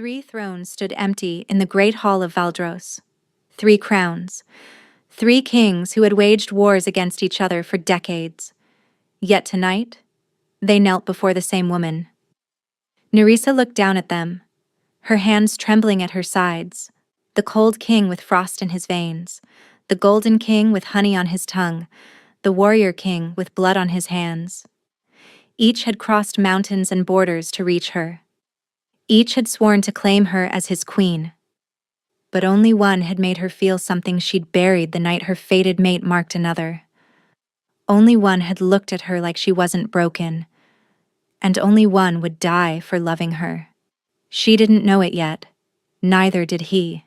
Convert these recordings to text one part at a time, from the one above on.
3 thrones stood empty in the great hall of Valdros. 3 crowns. 3 kings who had waged wars against each other for decades. Yet tonight, they knelt before the same woman. Nerissa looked down at them, her hands trembling at her sides. The cold king with frost in his veins, the golden king with honey on his tongue, the warrior king with blood on his hands. Each had crossed mountains and borders to reach her. Each had sworn to claim her as his queen. But only one had made her feel something she'd buried the night her fated mate marked another. Only one had looked at her like she wasn't broken. And only one would die for loving her. She didn't know it yet. Neither did he.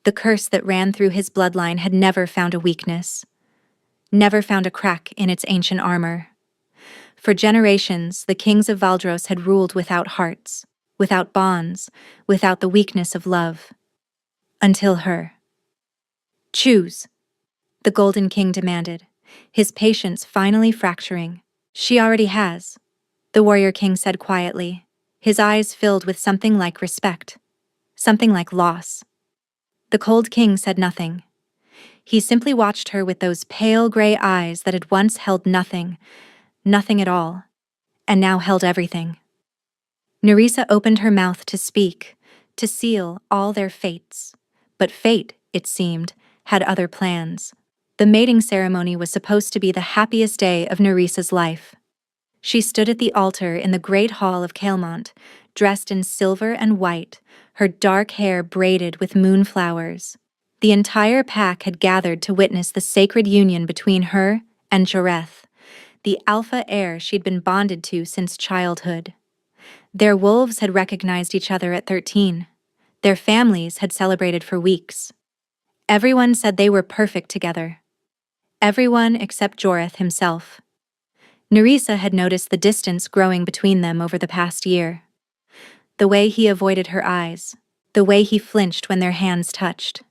The curse that ran through his bloodline had never found a weakness. Never found a crack in its ancient armor. For generations, the kings of Valdros had ruled without hearts, without bonds, without the weakness of love. Until her. Choose, the Golden King demanded, his patience finally fracturing. She already has, the Warrior King said quietly, his eyes filled with something like respect, something like loss. The Cold King said nothing. He simply watched her with those pale gray eyes that had once held nothing, nothing at all, and now held everything. Nerissa opened her mouth to speak, to seal all their fates. But fate, it seemed, had other plans. The mating ceremony was supposed to be the happiest day of Nerissa's life. She stood at the altar in the great hall of Caelmont, dressed in silver and white, her dark hair braided with moonflowers. The entire pack had gathered to witness the sacred union between her and Joreth, the alpha heir she'd been bonded to since childhood. Their wolves had recognized each other at 13. Their families had celebrated for weeks. Everyone said they were perfect together. Everyone except Joreth himself. Nerissa had noticed the distance growing between them over the past year. The way he avoided her eyes, the way he flinched when their hands touched.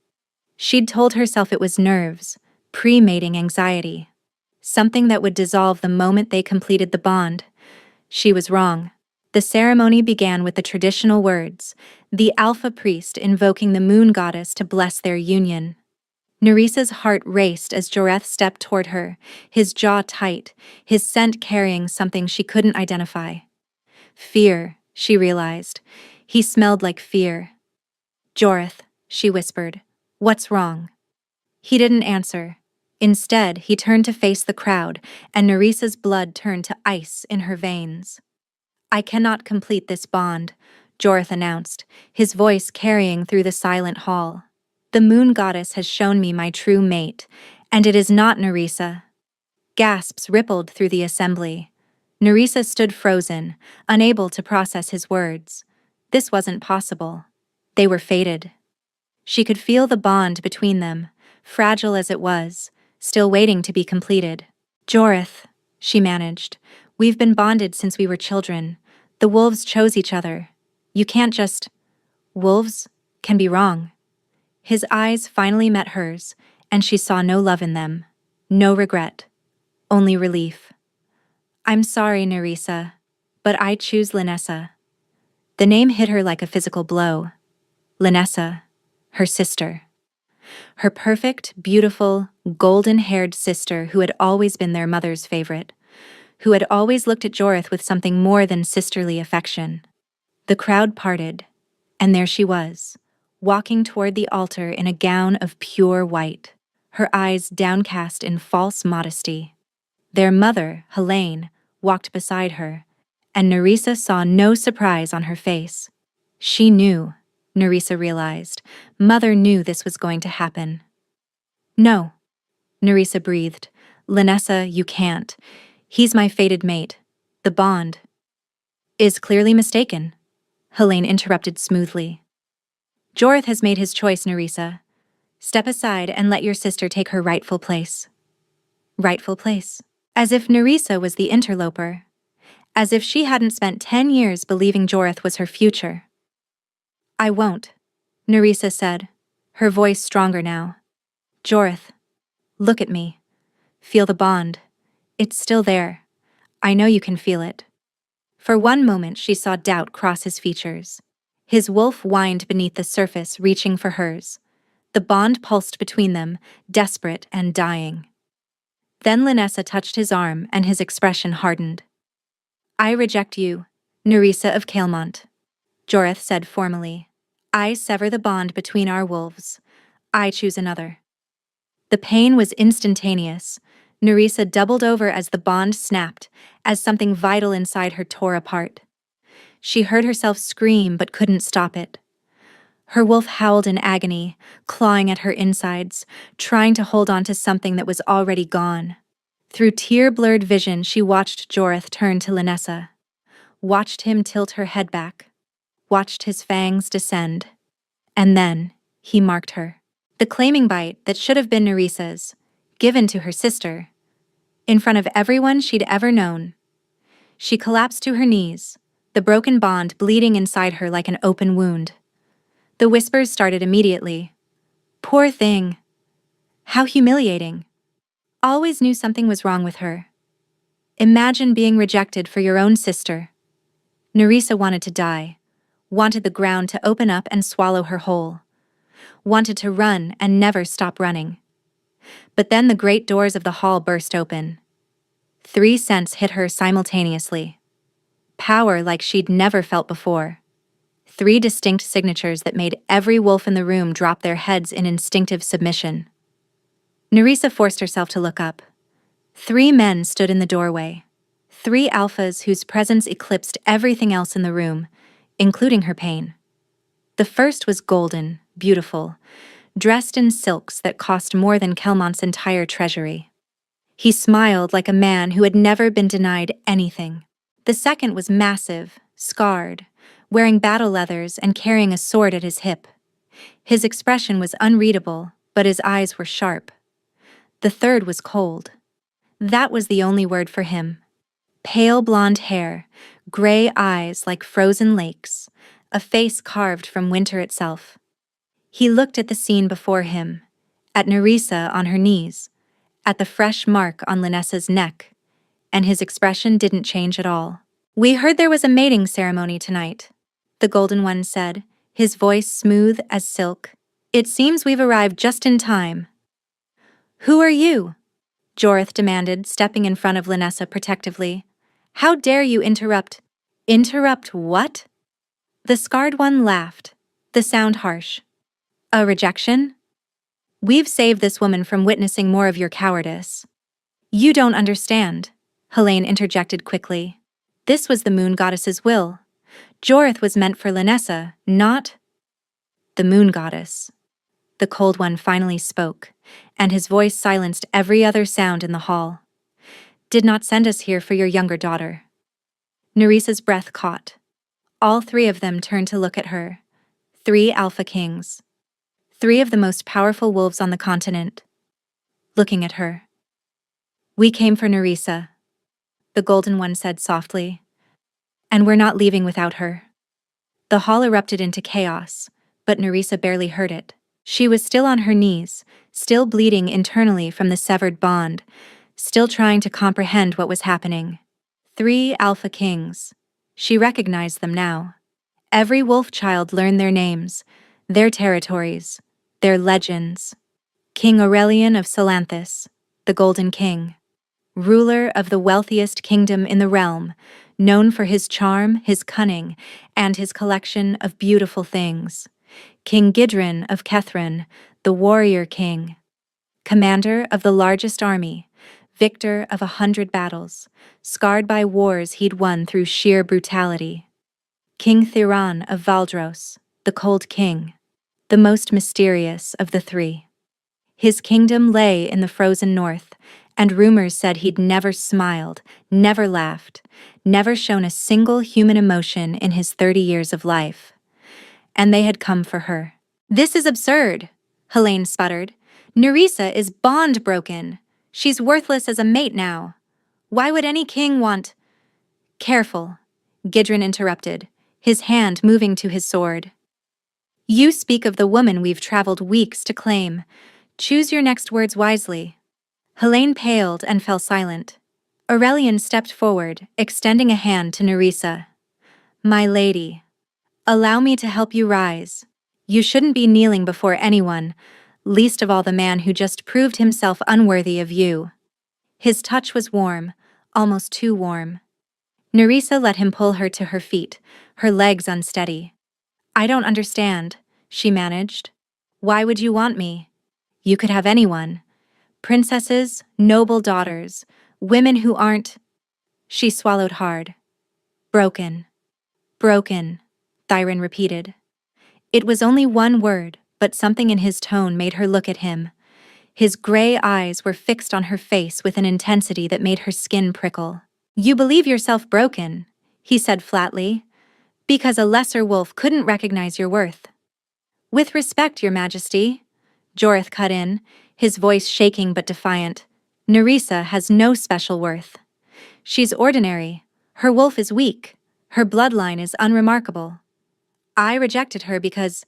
She'd told herself it was nerves, pre-mating anxiety, something that would dissolve the moment they completed the bond. She was wrong. The ceremony began with the traditional words, the Alpha Priest invoking the Moon Goddess to bless their union. Nerissa's heart raced as Joreth stepped toward her, his jaw tight, his scent carrying something she couldn't identify. Fear, she realized. He smelled like fear. Joreth, she whispered, what's wrong? He didn't answer. Instead, he turned to face the crowd, and Nerissa's blood turned to ice in her veins. I cannot complete this bond, Joreth announced, his voice carrying through the silent hall. The Moon Goddess has shown me my true mate, and it is not Nerissa. Gasps rippled through the assembly. Nerissa stood frozen, unable to process his words. This wasn't possible. They were fated. She could feel the bond between them, fragile as it was, still waiting to be completed. Joreth, she managed, we've been bonded since we were children. The wolves chose each other. You can't just... Wolves can be wrong. His eyes finally met hers, and she saw no love in them, no regret, only relief. I'm sorry, Nerissa, but I choose Linessa. The name hit her like a physical blow. Linessa, her sister. Her perfect, beautiful, golden-haired sister who had always been their mother's favorite, who had always looked at Joreth with something more than sisterly affection. The crowd parted, and there she was, walking toward the altar in a gown of pure white, her eyes downcast in false modesty. Their mother, Helene, walked beside her, and Nerissa saw no surprise on her face. She knew, Nerissa realized. Mother knew this was going to happen. No, Nerissa breathed. Linessa, you can't. He's my fated mate. The bond is clearly mistaken, Helene interrupted smoothly. Joreth has made his choice, Nerissa. Step aside and let your sister take her rightful place. Rightful place. As if Nerissa was the interloper. As if she hadn't spent 10 years believing Joreth was her future. I won't, Nerissa said, her voice stronger now. Joreth, look at me. Feel the bond. It's still there. I know you can feel it. For one moment she saw doubt cross his features. His wolf whined beneath the surface, reaching for hers. The bond pulsed between them, desperate and dying. Then Linessa touched his arm and his expression hardened. "I reject you, Nerissa of Kaelmont," Joreth said formally. "I sever the bond between our wolves. I choose another." The pain was instantaneous. Nerissa doubled over as the bond snapped, as something vital inside her tore apart. She heard herself scream but couldn't stop it. Her wolf howled in agony, clawing at her insides, trying to hold on to something that was already gone. Through tear-blurred vision, she watched Joreth turn to Linessa, watched him tilt her head back, watched his fangs descend. And then, he marked her. The claiming bite that should have been Nerissa's, given to her sister, in front of everyone she'd ever known. She collapsed to her knees, the broken bond bleeding inside her like an open wound. The whispers started immediately. "Poor thing. How humiliating. Always knew something was wrong with her. Imagine being rejected for your own sister." Nerissa wanted to die, wanted the ground to open up and swallow her whole, wanted to run and never stop running. But then the great doors of the hall burst open. 3 scents hit her simultaneously. Power like she'd never felt before. 3 distinct signatures that made every wolf in the room drop their heads in instinctive submission. Nerissa forced herself to look up. 3 men stood in the doorway. 3 alphas whose presence eclipsed everything else in the room, including her pain. The first was golden, beautiful, dressed in silks that cost more than Kaelmont's entire treasury. He smiled like a man who had never been denied anything. The second was massive, scarred, wearing battle leathers and carrying a sword at his hip. His expression was unreadable, but his eyes were sharp. The third was cold. That was the only word for him. Pale blonde hair, gray eyes like frozen lakes, a face carved from winter itself. He looked at the scene before him, at Nerissa on her knees, at the fresh mark on Linessa's neck, and his expression didn't change at all. "We heard there was a mating ceremony tonight," the Golden One said, his voice smooth as silk. "It seems we've arrived just in time." "Who are you?" Joreth demanded, stepping in front of Linessa protectively. "How dare you interrupt?" "Interrupt what?" The Scarred One laughed, the sound harsh. "A rejection? We've saved this woman from witnessing more of your cowardice." "You don't understand," Helene interjected quickly. "This was the Moon Goddess's will. Joreth was meant for Linessa, not..." "The Moon Goddess." The Cold One finally spoke, and his voice silenced every other sound in the hall. "Did not send us here for your younger daughter." Nerissa's breath caught. All 3 of them turned to look at her. 3 Alpha Kings. 3 of the most powerful wolves on the continent. Looking at her. "We came for Nerissa," the Golden One said softly. "And we're not leaving without her." The hall erupted into chaos, but Nerissa barely heard it. She was still on her knees, still bleeding internally from the severed bond, still trying to comprehend what was happening. 3 Alpha Kings. She recognized them now. Every wolf child learned their names, their territories, their legends. King Aurelian of Salanthus, the Golden King. Ruler of the wealthiest kingdom in the realm, known for his charm, his cunning, and his collection of beautiful things. King Gidrin of Kethrin, the warrior king. Commander of the largest army, victor of 100 battles, scarred by wars he'd won through sheer brutality. King Thiran of Valdros, the Cold King, the most mysterious of the 3. His kingdom lay in the frozen north, and rumors said he'd never smiled, never laughed, never shown a single human emotion in his 30 years of life. And they had come for her. "This is absurd," Helene sputtered. "Nerissa is bond broken. She's worthless as a mate now. Why would any king want—" "Careful," Gidrin interrupted, his hand moving to his sword. "You speak of the woman we've traveled weeks to claim. Choose your next words wisely." Helene paled and fell silent. Aurelian stepped forward, extending a hand to Nerissa. "My lady, Allow me to help you rise. You shouldn't be kneeling before anyone, least of all the man who just proved himself unworthy of you. His touch was warm, almost too warm. Nerissa let him pull her to her feet, her legs unsteady. I don't understand, she managed. Why would you want me? You could have anyone. Princesses, noble daughters, women who aren't. She swallowed hard. Broken. Broken, Thyrin repeated. It was only one word, but something in his tone made her look at him. His gray eyes were fixed on her face with an intensity that made her skin prickle. You believe yourself broken, he said flatly, because a lesser wolf couldn't recognize your worth. With respect, Your Majesty, Jorith cut in, his voice shaking but defiant. Nerissa has no special worth. She's ordinary. Her wolf is weak. Her bloodline is unremarkable. I rejected her because...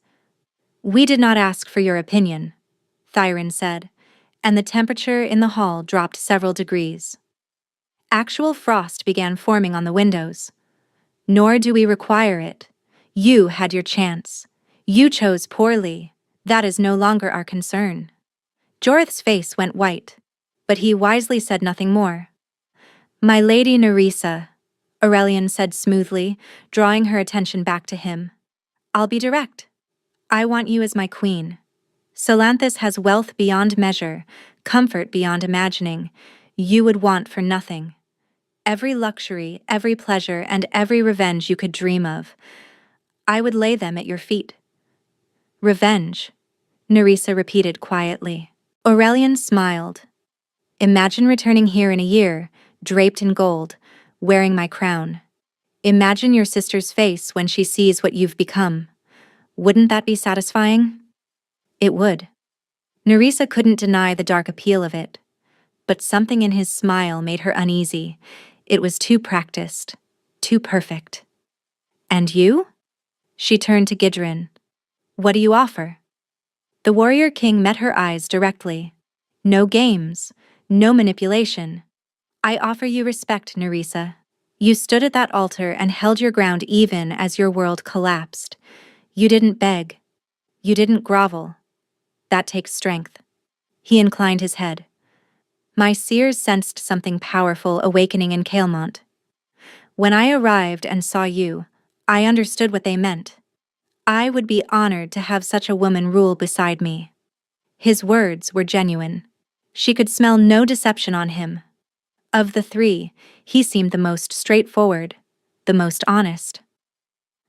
We did not ask for your opinion, Thyrin said, and the temperature in the hall dropped several degrees. Actual frost began forming on the windows. Nor do we require it. You had your chance. You chose poorly. That is no longer our concern. Jorith's face went white, but he wisely said nothing more. My lady Nerissa, Aurelian said smoothly, drawing her attention back to him. I'll be direct. I want you as my queen. Solanthus has wealth beyond measure, comfort beyond imagining. You would want for nothing. Every luxury, every pleasure, and every revenge you could dream of. I would lay them at your feet. Revenge, Nerissa repeated quietly. Aurelian smiled. Imagine returning here in a year, draped in gold, wearing my crown. Imagine your sister's face when she sees what you've become. Wouldn't that be satisfying? It would. Nerissa couldn't deny the dark appeal of it, but something in his smile made her uneasy. It was too practiced, too perfect. And you? She turned to Gidrin. What do you offer? The warrior king met her eyes directly. No games, no manipulation. I offer you respect, Nerissa. You stood at that altar and held your ground even as your world collapsed. You didn't beg. You didn't grovel. That takes strength. He inclined his head. My seers sensed something powerful awakening in Kael'mont. When I arrived and saw you, I understood what they meant. I would be honored to have such a woman rule beside me. His words were genuine. She could smell no deception on him. Of the three, he seemed the most straightforward, the most honest.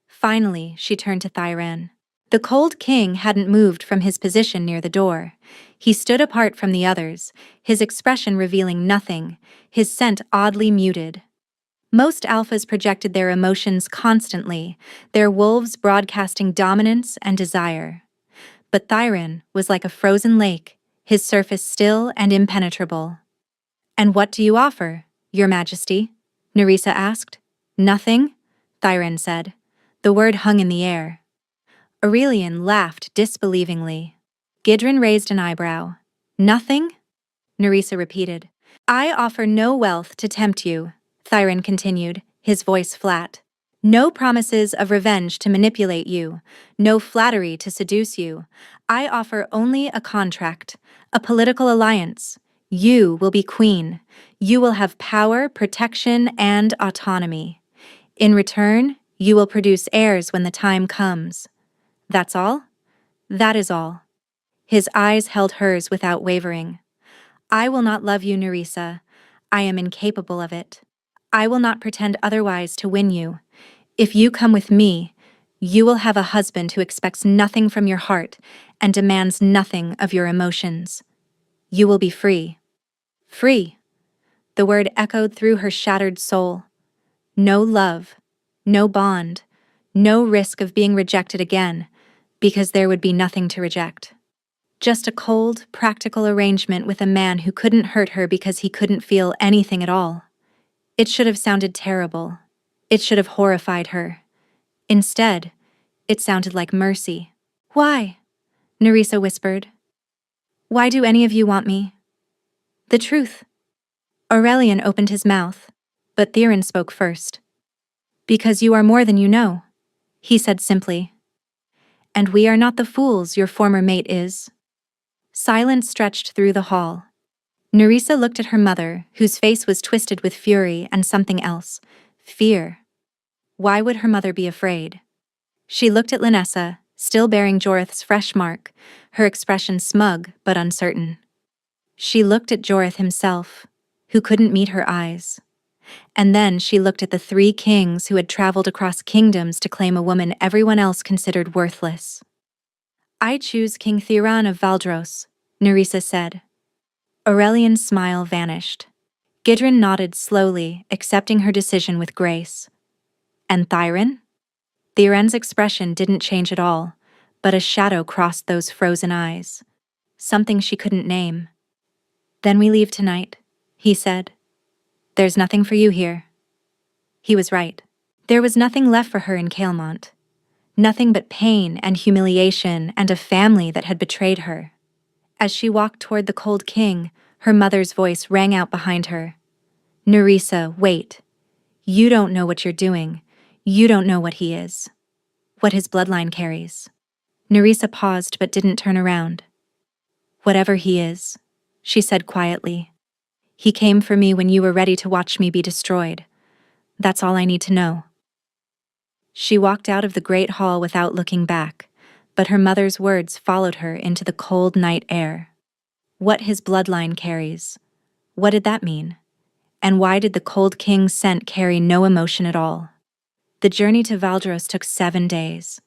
Finally, she turned to Thyrin. The cold king hadn't moved from his position near the door. He stood apart from the others, his expression revealing nothing, his scent oddly muted. Most alphas projected their emotions constantly, their wolves broadcasting dominance and desire. But Thyrin was like a frozen lake, his surface still and impenetrable. And what do you offer, Your Majesty? Nerissa asked. Nothing, Thyrin said. The word hung in the air. Aurelian laughed disbelievingly. Gidrin raised an eyebrow. Nothing? Nerissa repeated. I offer no wealth to tempt you, Thyrin continued, his voice flat. No promises of revenge to manipulate you, no flattery to seduce you. I offer only a contract, a political alliance. You will be queen. You will have power, protection, and autonomy. In return, you will produce heirs when the time comes. That's all? That is all. His eyes held hers without wavering. I will not love you, Nerissa. I am incapable of it. I will not pretend otherwise to win you. If you come with me, you will have a husband who expects nothing from your heart and demands nothing of your emotions. You will be free. Free. The word echoed through her shattered soul. No love, no bond, no risk of being rejected again, because there would be nothing to reject. Just a cold, practical arrangement with a man who couldn't hurt her because he couldn't feel anything at all. It should have sounded terrible. It should have horrified her. Instead, it sounded like mercy. Why? Nerissa whispered. Why do any of you want me? The truth. Aurelian opened his mouth, but Thyrin spoke first. Because you are more than you know. he said simply. And we are not the fools your former mate is. Silence stretched through the hall. Nerissa looked at her mother, whose face was twisted with fury and something else. Fear. Why would her mother be afraid? She looked at Linessa, still bearing Jorith's fresh mark, her expression smug but uncertain. She looked at Jorith himself, who couldn't meet her eyes. And then she looked at the 3 kings who had traveled across kingdoms to claim a woman everyone else considered worthless. I choose King Theron of Valdros, Nerissa said. Aurelian's smile vanished. Gidron nodded slowly, accepting her decision with grace. And Thyron? Theron's expression didn't change at all, but a shadow crossed those frozen eyes. Something she couldn't name. Then we leave tonight, he said. There's nothing for you here. He was right. There was nothing left for her in Kael'mont. Nothing but pain and humiliation and a family that had betrayed her. As she walked toward the cold king, her mother's voice rang out behind her. Nerissa, wait. You don't know what you're doing. You don't know what he is. What his bloodline carries. Nerissa paused but didn't turn around. Whatever he is, she said quietly. He came for me when you were ready to watch me be destroyed. That's all I need to know. She walked out of the great hall without looking back, but her mother's words followed her into the cold night air. What his bloodline carries. What did that mean? And why did the cold king's scent carry no emotion at all? The journey to Valdros took 7 days.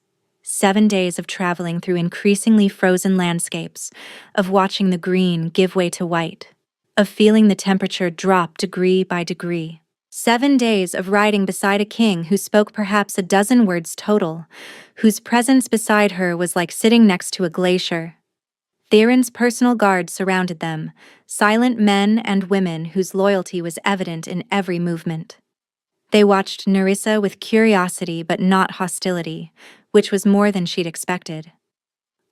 7 days of traveling through increasingly frozen landscapes, of watching the green give way to white, of feeling the temperature drop degree by degree. 7 days of riding beside a king who spoke perhaps a dozen words total, whose presence beside her was like sitting next to a glacier. Theron's personal guard surrounded them, silent men and women whose loyalty was evident in every movement. They watched Nerissa with curiosity but not hostility, which was more than she'd expected.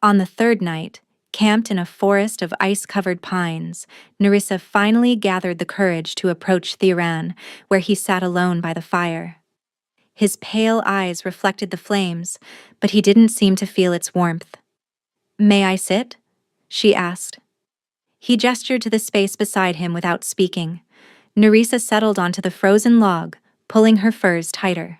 On the 3rd night, camped in a forest of ice-covered pines, Nerissa finally gathered the courage to approach Theron, where he sat alone by the fire. His pale eyes reflected the flames, but he didn't seem to feel its warmth. "May I sit?" she asked. He gestured to the space beside him without speaking. Nerissa settled onto the frozen log, pulling her furs tighter.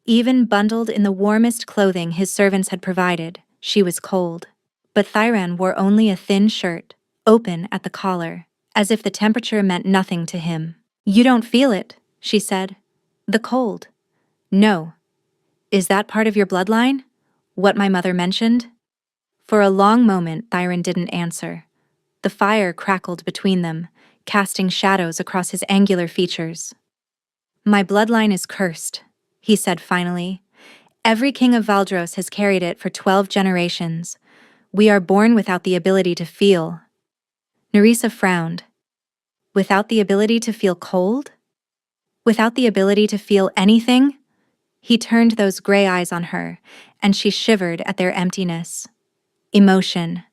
Even bundled in the warmest clothing his servants had provided, she was cold. But Theron wore only a thin shirt, open at the collar, as if the temperature meant nothing to him. "You don't feel it," she said. "The cold." "No." "Is that part of your bloodline? What my mother mentioned?" For a long moment, Theron didn't answer. The fire crackled between them, casting shadows across his angular features. "My bloodline is cursed," he said finally. "Every king of Valdros has carried it for 12 generations. We are born without the ability to feel." Nerissa frowned. Without the ability to feel cold? Without the ability to feel anything? He turned those gray eyes on her, and she shivered at their emptiness. Emotion,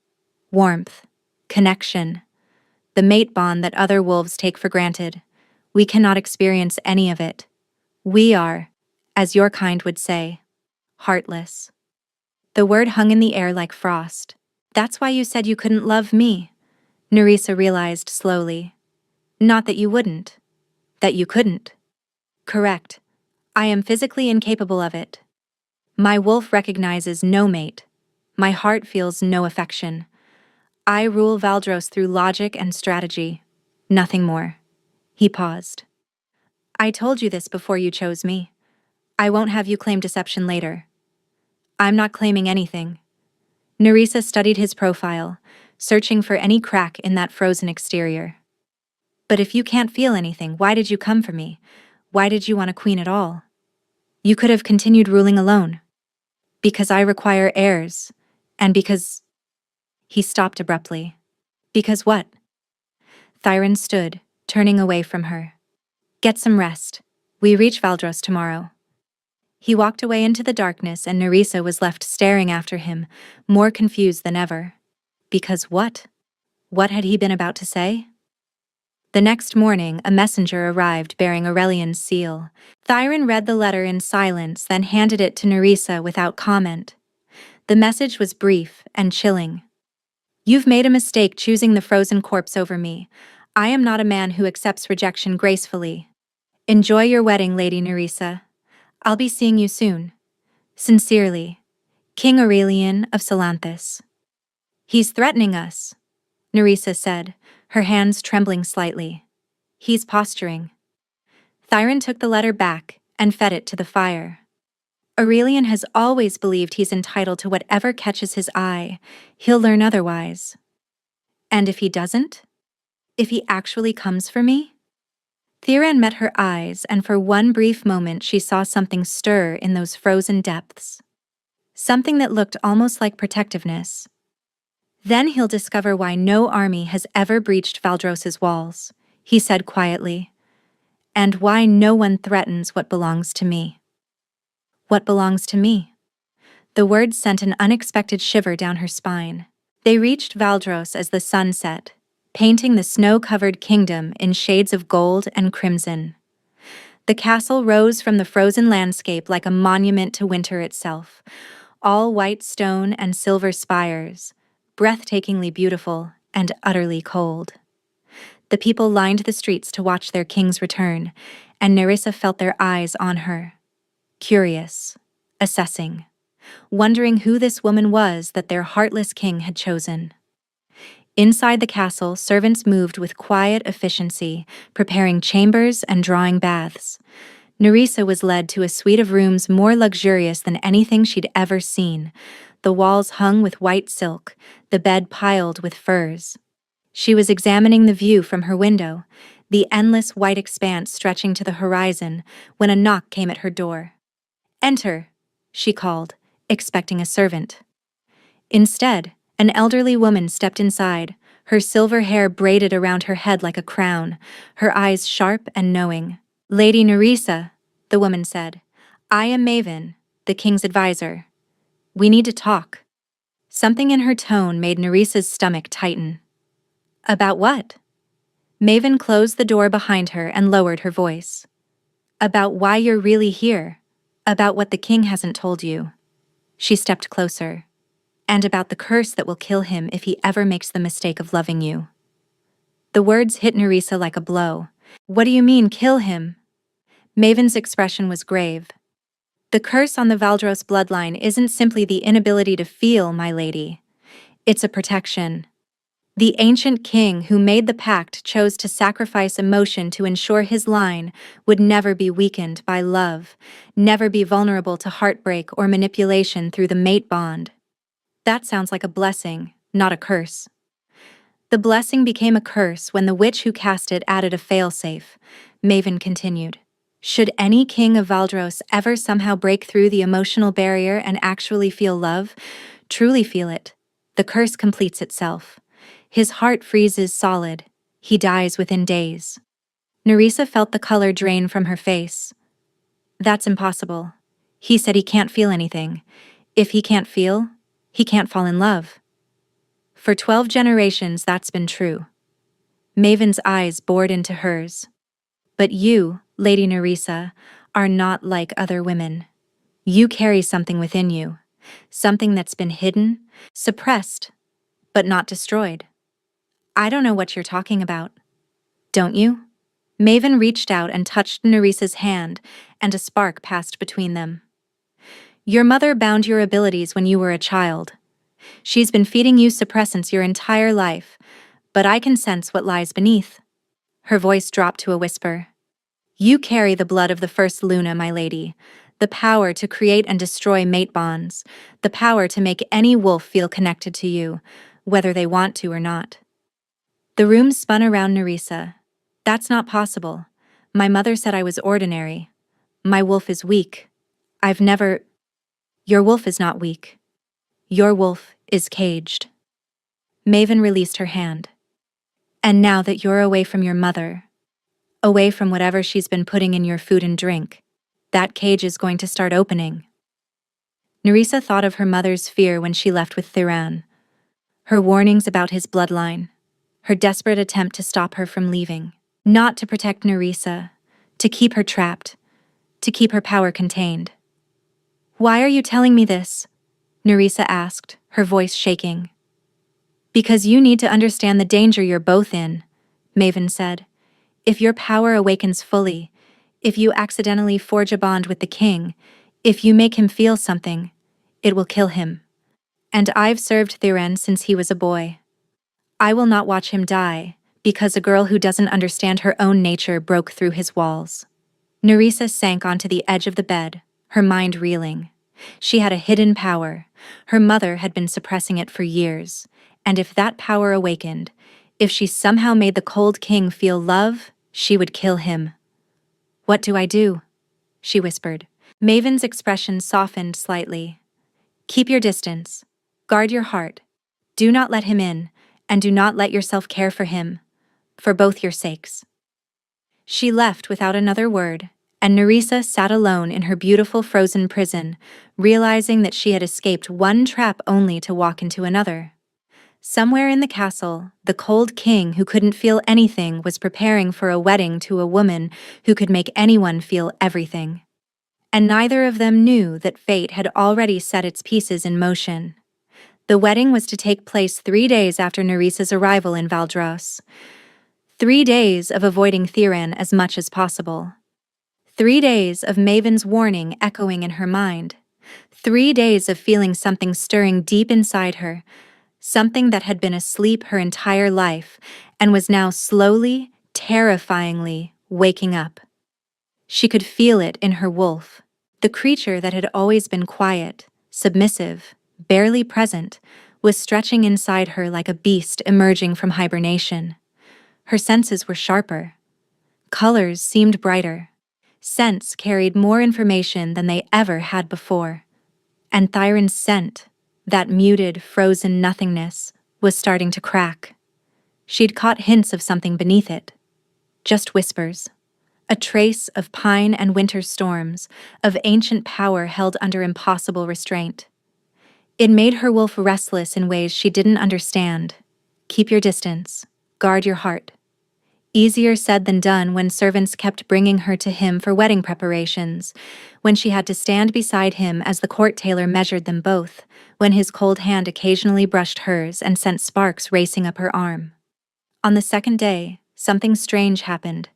warmth, connection, the mate bond that other wolves take for granted. We cannot experience any of it. We are, as your kind would say, heartless. The word hung in the air like frost. "That's why you said you couldn't love me," Nerissa realized slowly. "Not that you wouldn't. That you couldn't." "Correct. I am physically incapable of it. My wolf recognizes no mate. My heart feels no affection. I rule Valdros through logic and strategy. Nothing more." He paused. "I told you this before you chose me. I won't have you claim deception later." "I'm not claiming anything." Nerissa studied his profile, searching for any crack in that frozen exterior. "But if you can't feel anything, why did you come for me? Why did you want a queen at all? You could have continued ruling alone." "Because I require heirs, and because—" He stopped abruptly. "Because what?" Theron stood, turning away from her. "Get some rest. We reach Valdros tomorrow." He walked away into the darkness, and Nerissa was left staring after him, more confused than ever. Because what? What had he been about to say? The next morning, a messenger arrived bearing Aurelian's seal. Thyron read the letter in silence, then handed it to Nerissa without comment. The message was brief and chilling. You've made a mistake choosing the frozen corpse over me. I am not a man who accepts rejection gracefully. Enjoy your wedding, Lady Nerissa. I'll be seeing you soon. Sincerely, King Aurelian of Salanthus. He's threatening us, Nerissa said, her hands trembling slightly. He's posturing. Thyron took the letter back and fed it to the fire. Aurelian has always believed he's entitled to whatever catches his eye. He'll learn otherwise. And if he doesn't? If he actually comes for me? Theran met her eyes, and for one brief moment she saw something stir in those frozen depths. Something that looked almost like protectiveness. Then he'll discover why no army has ever breached Valdros's walls, he said quietly, and why no one threatens what belongs to me. What belongs to me? The words sent an unexpected shiver down her spine. They reached Valdros as the sun set, painting the snow-covered kingdom in shades of gold and crimson. The castle rose from the frozen landscape like a monument to winter itself, all white stone and silver spires, breathtakingly beautiful and utterly cold. The people lined the streets to watch their king's return, and Nerissa felt their eyes on her. Curious, assessing, wondering who this woman was that their heartless king had chosen. Inside the castle, servants moved with quiet efficiency, preparing chambers and drawing baths. Nerissa was led to a suite of rooms more luxurious than anything she'd ever seen, the walls hung with white silk, the bed piled with furs. She was examining the view from her window, the endless white expanse stretching to the horizon, when a knock came at her door. "Enter," she called, expecting a servant. Instead, an elderly woman stepped inside, her silver hair braided around her head like a crown, her eyes sharp and knowing. "Lady Nerissa," the woman said, "I am Maven, the king's advisor. We need to talk." Something in her tone made Nerissa's stomach tighten. "About what?" Maven closed the door behind her and lowered her voice. "About why you're really here. About what the king hasn't told you." She stepped closer. "And about the curse that will kill him if he ever makes the mistake of loving you." The words hit Nerissa like a blow. "What do you mean, kill him?" Maven's expression was grave. "The curse on the Valdros bloodline isn't simply the inability to feel, my lady. It's a protection. The ancient king who made the pact chose to sacrifice emotion to ensure his line would never be weakened by love, never be vulnerable to heartbreak or manipulation through the mate bond. That sounds like a blessing, not a curse." "The blessing became a curse when the witch who cast it added a failsafe," Maven continued. "Should any king of Valdros ever somehow break through the emotional barrier and actually feel love, truly feel it, the curse completes itself. His heart freezes solid. He dies within days." Nerissa felt the color drain from her face. "That's impossible. He said he can't feel anything. If he can't feel, he can't fall in love." "For 12 generations that's been true." Maven's eyes bored into hers. "But you, Lady Nerissa, are not like other women. You carry something within you, something that's been hidden, suppressed, but not destroyed." "I don't know what you're talking about." "Don't you?" Maven reached out and touched Nerissa's hand, and a spark passed between them. "Your mother bound your abilities when you were a child. She's been feeding you suppressants your entire life, but I can sense what lies beneath." Her voice dropped to a whisper. "You carry the blood of the first Luna, my lady, the power to create and destroy mate bonds, the power to make any wolf feel connected to you, whether they want to or not." The room spun around Nerissa. "That's not possible. My mother said I was ordinary. My wolf is weak. I've never—" "Your wolf is not weak. Your wolf is caged." Maven released her hand. "And now that you're away from your mother, away from whatever she's been putting in your food and drink, that cage is going to start opening." Nerissa thought of her mother's fear when she left with Thiran, her warnings about his bloodline, her desperate attempt to stop her from leaving. Not to protect Nerissa, to keep her trapped, to keep her power contained. Why are you telling me this? Nerissa asked, her voice shaking. Because you need to understand the danger you're both in, Maven said. If your power awakens fully, if you accidentally forge a bond with the king, if you make him feel something, it will kill him. And I've served Thiren since he was a boy. I will not watch him die, because a girl who doesn't understand her own nature broke through his walls. Nerissa sank onto the edge of the bed, her mind reeling. She had a hidden power. Her mother had been suppressing it for years, and if that power awakened, if she somehow made the cold king feel love, she would kill him. What do I do? She whispered. Maven's expression softened slightly. Keep your distance. Guard your heart. Do not let him in, and do not let yourself care for him, for both your sakes. She left without another word, and Nerissa sat alone in her beautiful frozen prison, realizing that she had escaped one trap only to walk into another. Somewhere in the castle, the cold king who couldn't feel anything was preparing for a wedding to a woman who could make anyone feel everything. And neither of them knew that fate had already set its pieces in motion. The wedding was to take place 3 days after Nerissa's arrival in Valdros. 3 days of avoiding Thiren as much as possible. 3 days of Maven's warning echoing in her mind. 3 days of feeling something stirring deep inside her, something that had been asleep her entire life and was now slowly, terrifyingly waking up. She could feel it in her wolf. The creature that had always been quiet, submissive, barely present, was stretching inside her like a beast emerging from hibernation. Her senses were sharper. Colors seemed brighter. Scents carried more information than they ever had before. And Thiren's scent, that muted, frozen nothingness, was starting to crack. She'd caught hints of something beneath it. Just whispers. A trace of pine and winter storms, of ancient power held under impossible restraint. It made her wolf restless in ways she didn't understand. Keep your distance. Guard your heart. Easier said than done when servants kept bringing her to him for wedding preparations, when she had to stand beside him as the court tailor measured them both, when his cold hand occasionally brushed hers and sent sparks racing up her arm. On the second day, something strange happened.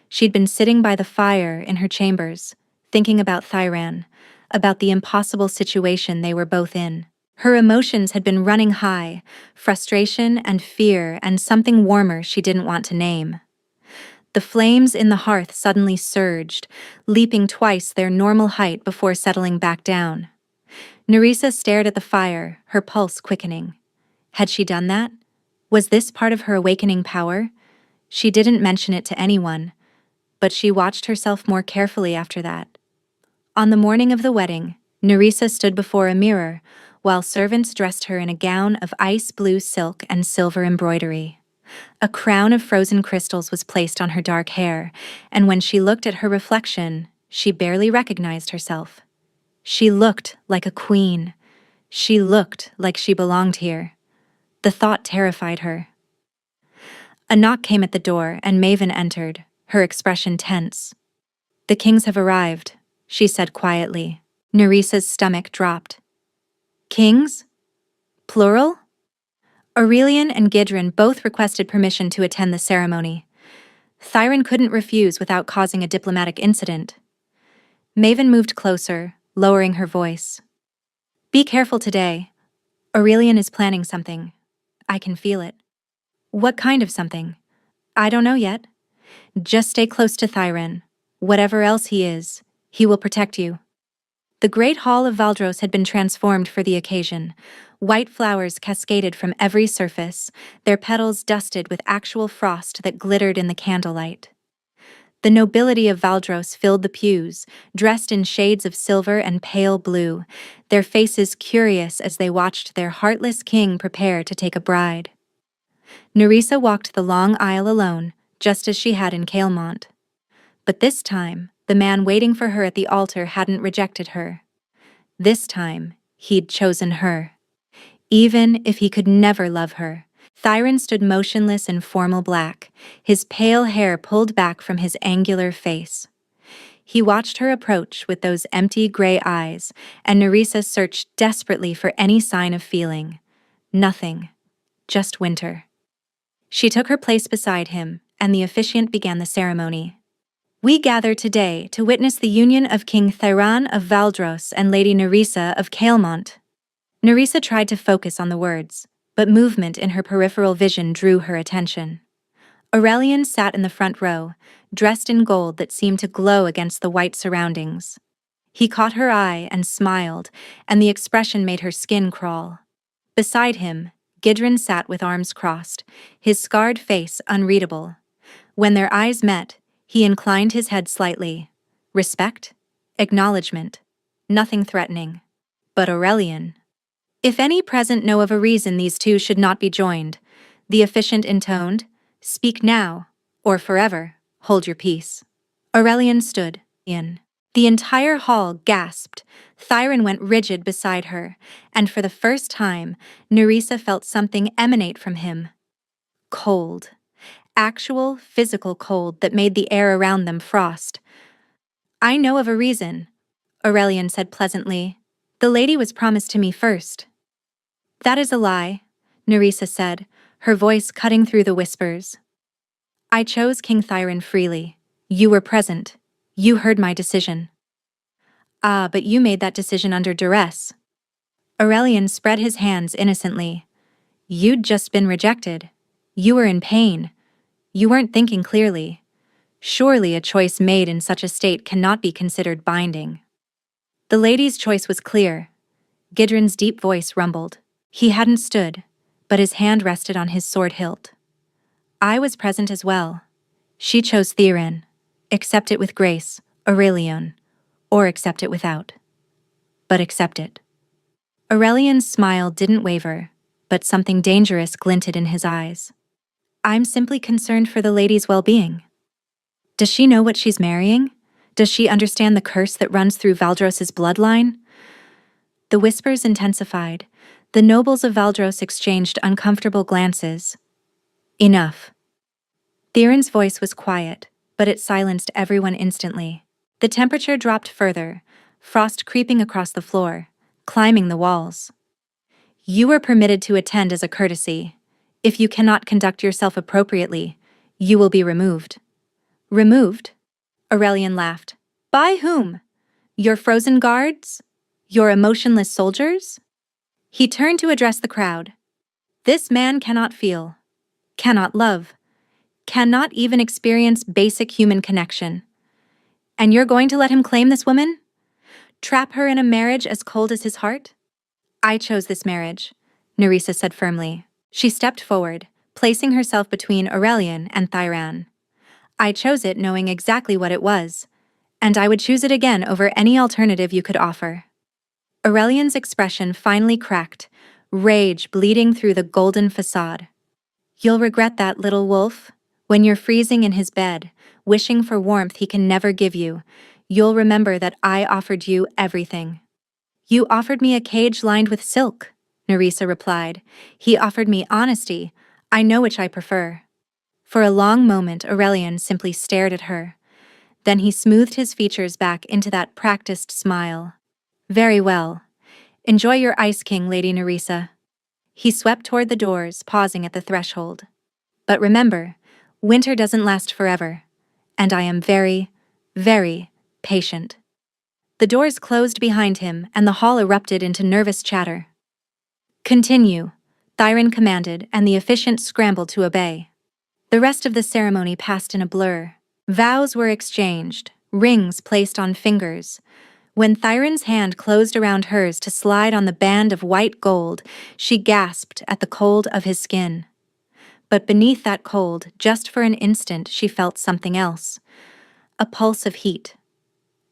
She'd been sitting by the fire in her chambers, thinking about Thiren, about the impossible situation they were both in. Her emotions had been running high, frustration and fear and something warmer she didn't want to name. The flames in the hearth suddenly surged, leaping twice their normal height before settling back down. Nerissa stared at the fire, her pulse quickening. Had she done that? Was this part of her awakening power? She didn't mention it to anyone, but she watched herself more carefully after that. On the morning of the wedding, Nerissa stood before a mirror, while servants dressed her in a gown of ice blue silk and silver embroidery. A crown of frozen crystals was placed on her dark hair, and when she looked at her reflection, she barely recognized herself. She looked like a queen. She looked like she belonged here. The thought terrified her. A knock came at the door, and Maven entered, her expression tense. "The kings have arrived," she said quietly. Nerissa's stomach dropped. "Kings? Plural?" Aurelian and Gidron both requested permission to attend the ceremony. Thiren couldn't refuse without causing a diplomatic incident. Maven moved closer, lowering her voice. "Be careful today. Aurelian is planning something. I can feel it." "What kind of something?" "I don't know yet. Just stay close to Thiren. Whatever else he is, he will protect you." The great hall of Valdros had been transformed for the occasion. White flowers cascaded from every surface, their petals dusted with actual frost that glittered in the candlelight. The nobility of Valdros filled the pews, dressed in shades of silver and pale blue, their faces curious as they watched their heartless king prepare to take a bride. Nerissa walked the long aisle alone, just as she had in Kaelmont. But this time, the man waiting for her at the altar hadn't rejected her. This time, he'd chosen her. Even if he could never love her, Thyron stood motionless in formal black, his pale hair pulled back from his angular face. He watched her approach with those empty gray eyes, and Nerissa searched desperately for any sign of feeling. Nothing. Just winter. She took her place beside him, and the officiant began the ceremony. We gather today to witness the union of King Thyran of Valdros and Lady Nerissa of Caelmont. Nerissa tried to focus on the words, but movement in her peripheral vision drew her attention. Aurelian sat in the front row, dressed in gold that seemed to glow against the white surroundings. He caught her eye and smiled, and the expression made her skin crawl. Beside him, Gidron sat with arms crossed, his scarred face unreadable. When their eyes met, he inclined his head slightly. Respect? Acknowledgement. Nothing threatening. But Aurelian. If any present know of a reason these two should not be joined, the officiant intoned, speak now, or forever, hold your peace. Aurelian stood in. The entire hall gasped. Thyron went rigid beside her, and for the first time, Nerissa felt something emanate from him. Cold. Actual, physical cold that made the air around them frost. I know of a reason, Aurelian said pleasantly. The lady was promised to me first. That is a lie, Nerissa said, her voice cutting through the whispers. I chose King Thyron freely. You were present. You heard my decision. Ah, but you made that decision under duress. Aurelian spread his hands innocently. You'd just been rejected. You were in pain. You weren't thinking clearly. Surely a choice made in such a state cannot be considered binding. The lady's choice was clear. Gidron's deep voice rumbled. He hadn't stood, but his hand rested on his sword hilt. I was present as well. She chose Thyran. Accept it with grace, Aurelian, or accept it without. But accept it. Aurelian's smile didn't waver, but something dangerous glinted in his eyes. I'm simply concerned for the lady's well-being. Does she know what she's marrying? Does she understand the curse that runs through Valdros's bloodline? The whispers intensified. The nobles of Valdros exchanged uncomfortable glances. Enough. Thyran's voice was quiet, but it silenced everyone instantly. The temperature dropped further, frost creeping across the floor, climbing the walls. You were permitted to attend as a courtesy. If you cannot conduct yourself appropriately, you will be removed. Removed? Aurelian laughed. By whom? Your frozen guards? Your emotionless soldiers? He turned to address the crowd. This man cannot feel, cannot love, cannot even experience basic human connection. And you're going to let him claim this woman? Trap her in a marriage as cold as his heart? I chose this marriage, Nerissa said firmly. She stepped forward, placing herself between Aurelian and Thyran. I chose it knowing exactly what it was, and I would choose it again over any alternative you could offer. Aurelian's expression finally cracked, rage bleeding through the golden facade. You'll regret that, little wolf. When you're freezing in his bed, wishing for warmth he can never give you, you'll remember that I offered you everything. You offered me a cage lined with silk, Nerissa replied. He offered me honesty. I know which I prefer. For a long moment, Aurelian simply stared at her. Then he smoothed his features back into that practiced smile. Very well. Enjoy your Ice King, Lady Nerissa. He swept toward the doors, pausing at the threshold. But remember, winter doesn't last forever, and I am very, very patient. The doors closed behind him, and the hall erupted into nervous chatter. Continue, Thyran commanded, and the officiant scrambled to obey. The rest of the ceremony passed in a blur. Vows were exchanged, rings placed on fingers. When Thyran's hand closed around hers to slide on the band of white gold, she gasped at the cold of his skin. But beneath that cold, just for an instant, she felt something else. A pulse of heat.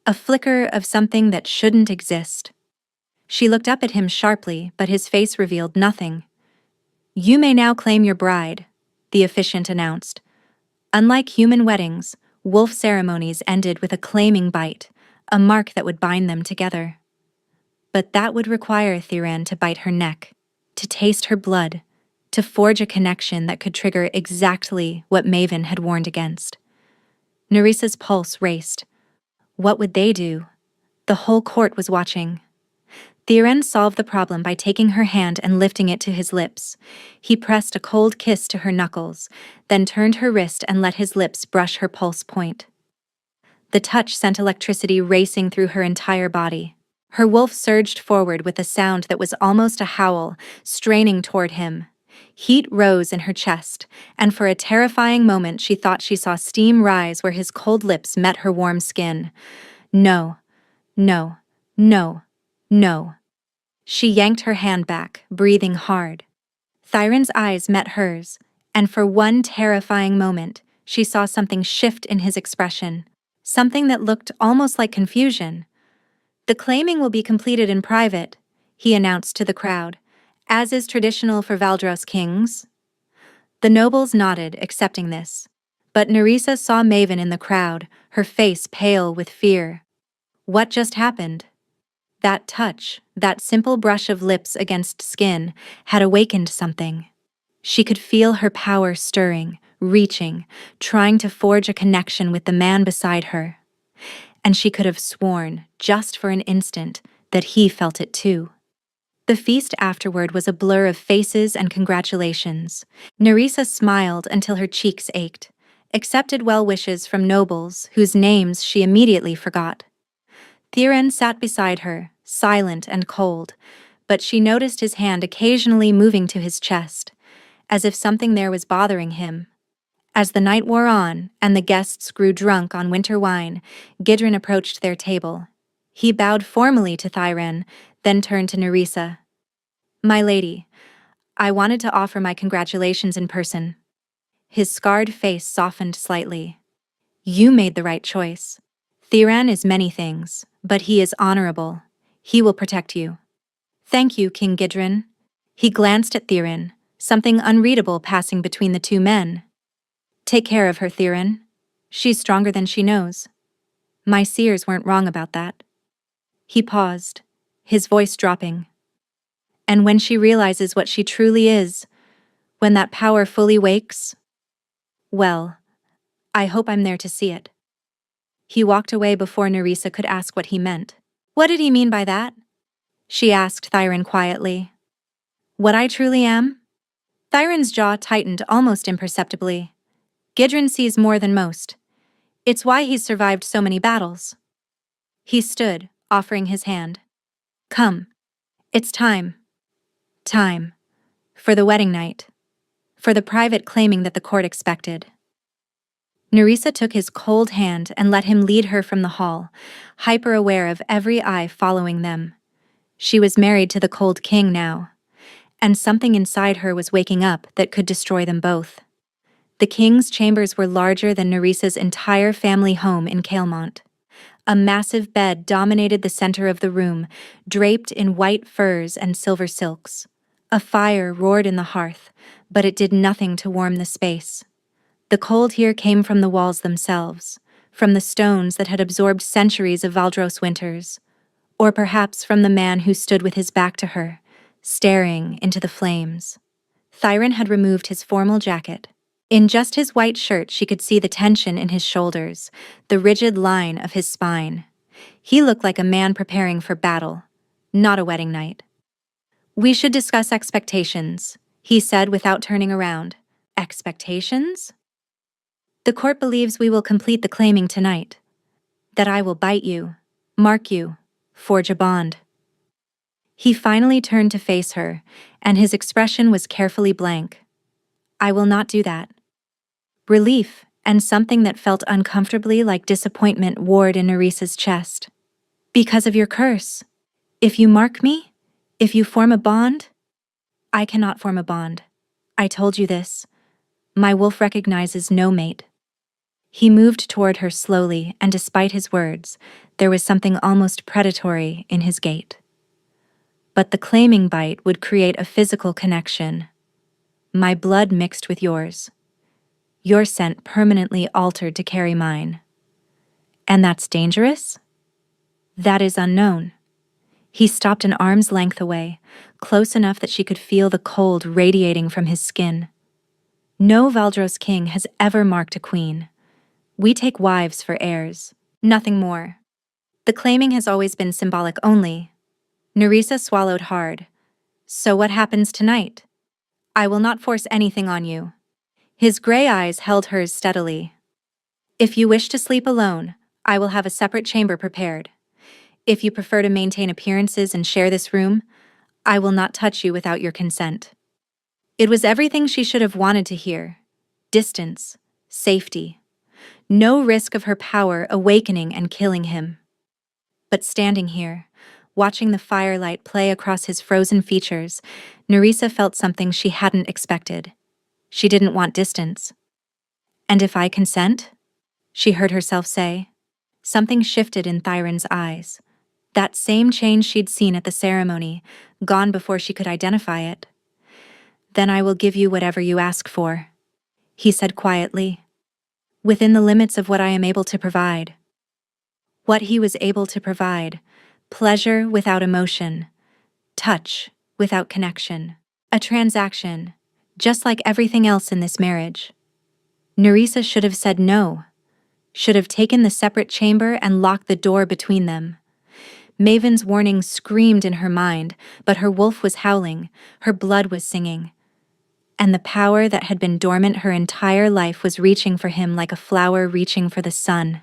A flicker of something that shouldn't exist. She looked up at him sharply, but his face revealed nothing. You may now claim your bride, the officiant announced. Unlike human weddings, wolf ceremonies ended with a claiming bite, a mark that would bind them together. But that would require Thyran to bite her neck, to taste her blood, to forge a connection that could trigger exactly what Maven had warned against. Nerissa's pulse raced. What would they do? The whole court was watching. Thiren solved the problem by taking her hand and lifting it to his lips. He pressed a cold kiss to her knuckles, then turned her wrist and let his lips brush her pulse point. The touch sent electricity racing through her entire body. Her wolf surged forward with a sound that was almost a howl, straining toward him. Heat rose in her chest, and for a terrifying moment she thought she saw steam rise where his cold lips met her warm skin. No, no, no, no. She yanked her hand back, breathing hard. Thiren's eyes met hers, and for one terrifying moment, she saw something shift in his expression, something that looked almost like confusion. "The claiming will be completed in private," he announced to the crowd, "as is traditional for Valdros kings." The nobles nodded, accepting this. But Nerissa saw Maven in the crowd, her face pale with fear. What just happened? That touch, that simple brush of lips against skin, had awakened something. She could feel her power stirring, reaching, trying to forge a connection with the man beside her. And she could have sworn, just for an instant, that he felt it too. The feast afterward was a blur of faces and congratulations. Nerissa smiled until her cheeks ached, accepted well wishes from nobles whose names she immediately forgot. Thiren sat beside her, silent and cold, but she noticed his hand occasionally moving to his chest, as if something there was bothering him. As the night wore on, and the guests grew drunk on winter wine, Gidrin approached their table. He bowed formally to Thiren, then turned to Nerissa. "My lady, I wanted to offer my congratulations in person." His scarred face softened slightly. "You made the right choice. Thiren is many things, but he is honorable. He will protect you." "Thank you, King Gidrin." He glanced at Thiren, something unreadable passing between the two men. "Take care of her, Thiren. She's stronger than she knows. My seers weren't wrong about that." He paused, his voice dropping. "And when she realizes what she truly is, when that power fully wakes, well, I hope I'm there to see it." He walked away before Nerissa could ask what he meant. "What did he mean by that?" she asked Thiren quietly. "What I truly am?" Thiren's jaw tightened almost imperceptibly. Gidrin sees more than most. It's why he's survived so many battles. He stood, offering his hand. "Come. It's time. Time. For the wedding night. For the private claiming that the court expected." Nerissa took his cold hand and let him lead her from the hall, hyper-aware of every eye following them. She was married to the cold king now, and something inside her was waking up that could destroy them both. The king's chambers were larger than Nerissa's entire family home in Kaelmont. A massive bed dominated the center of the room, draped in white furs and silver silks. A fire roared in the hearth, but it did nothing to warm the space. The cold here came from the walls themselves, from the stones that had absorbed centuries of Valdros winters, or perhaps from the man who stood with his back to her, staring into the flames. Thiren had removed his formal jacket. In just his white shirt she could see the tension in his shoulders, the rigid line of his spine. He looked like a man preparing for battle, not a wedding night. "We should discuss expectations," he said without turning around. "Expectations?" "The court believes we will complete the claiming tonight. That I will bite you, mark you, forge a bond." He finally turned to face her, and his expression was carefully blank. "I will not do that." Relief, and something that felt uncomfortably like disappointment warred in Nerissa's chest. "Because of your curse. If you mark me, if you form a bond—" "I cannot form a bond. I told you this. My wolf recognizes no mate." He moved toward her slowly, and despite his words, there was something almost predatory in his gait. "But the claiming bite would create a physical connection. My blood mixed with yours. Your scent permanently altered to carry mine. And that's dangerous? That is unknown. He stopped an arm's length away, close enough that she could feel the cold radiating from his skin. No Valdros king has ever marked a queen. We take wives for heirs, nothing more. The claiming has always been symbolic only. Nerissa swallowed hard. So what happens tonight? I will not force anything on you. His gray eyes held hers steadily. If you wish to sleep alone, I will have a separate chamber prepared. If you prefer to maintain appearances and share this room, I will not touch you without your consent. It was everything she should have wanted to hear. Distance, safety. No risk of her power awakening and killing him. But standing here, watching the firelight play across his frozen features, Nerissa felt something she hadn't expected. She didn't want distance. And if I consent? She heard herself say. Something shifted in Thyron's eyes. That same change she'd seen at the ceremony, gone before she could identify it. Then I will give you whatever you ask for, he said quietly, within the limits of what I am able to provide. What he was able to provide: pleasure without emotion, touch without connection, a transaction, just like everything else in this marriage. Nerissa should have said no, should have taken the separate chamber and locked the door between them. Maven's warning screamed in her mind, but her wolf was howling, her blood was singing. And the power that had been dormant her entire life was reaching for him like a flower reaching for the sun.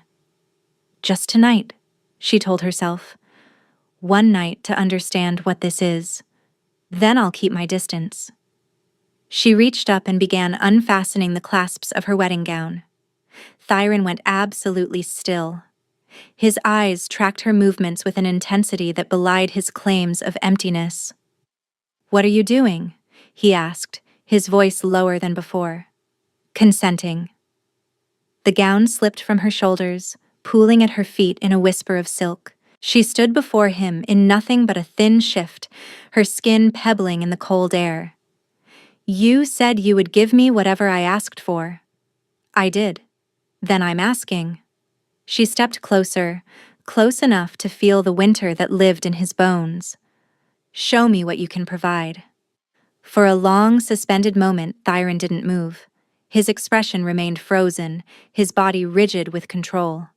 Just tonight, she told herself. One night to understand what this is. Then I'll keep my distance. She reached up and began unfastening the clasps of her wedding gown. Thyron went absolutely still. His eyes tracked her movements with an intensity that belied his claims of emptiness. What are you doing? He asked, his voice lower than before. Consenting. The gown slipped from her shoulders, pooling at her feet in a whisper of silk. She stood before him in nothing but a thin shift, her skin pebbling in the cold air. You said you would give me whatever I asked for. I did. Then I'm asking. She stepped closer, close enough to feel the winter that lived in his bones. Show me what you can provide. For a long, suspended moment, Thyron didn't move. His expression remained frozen, his body rigid with control.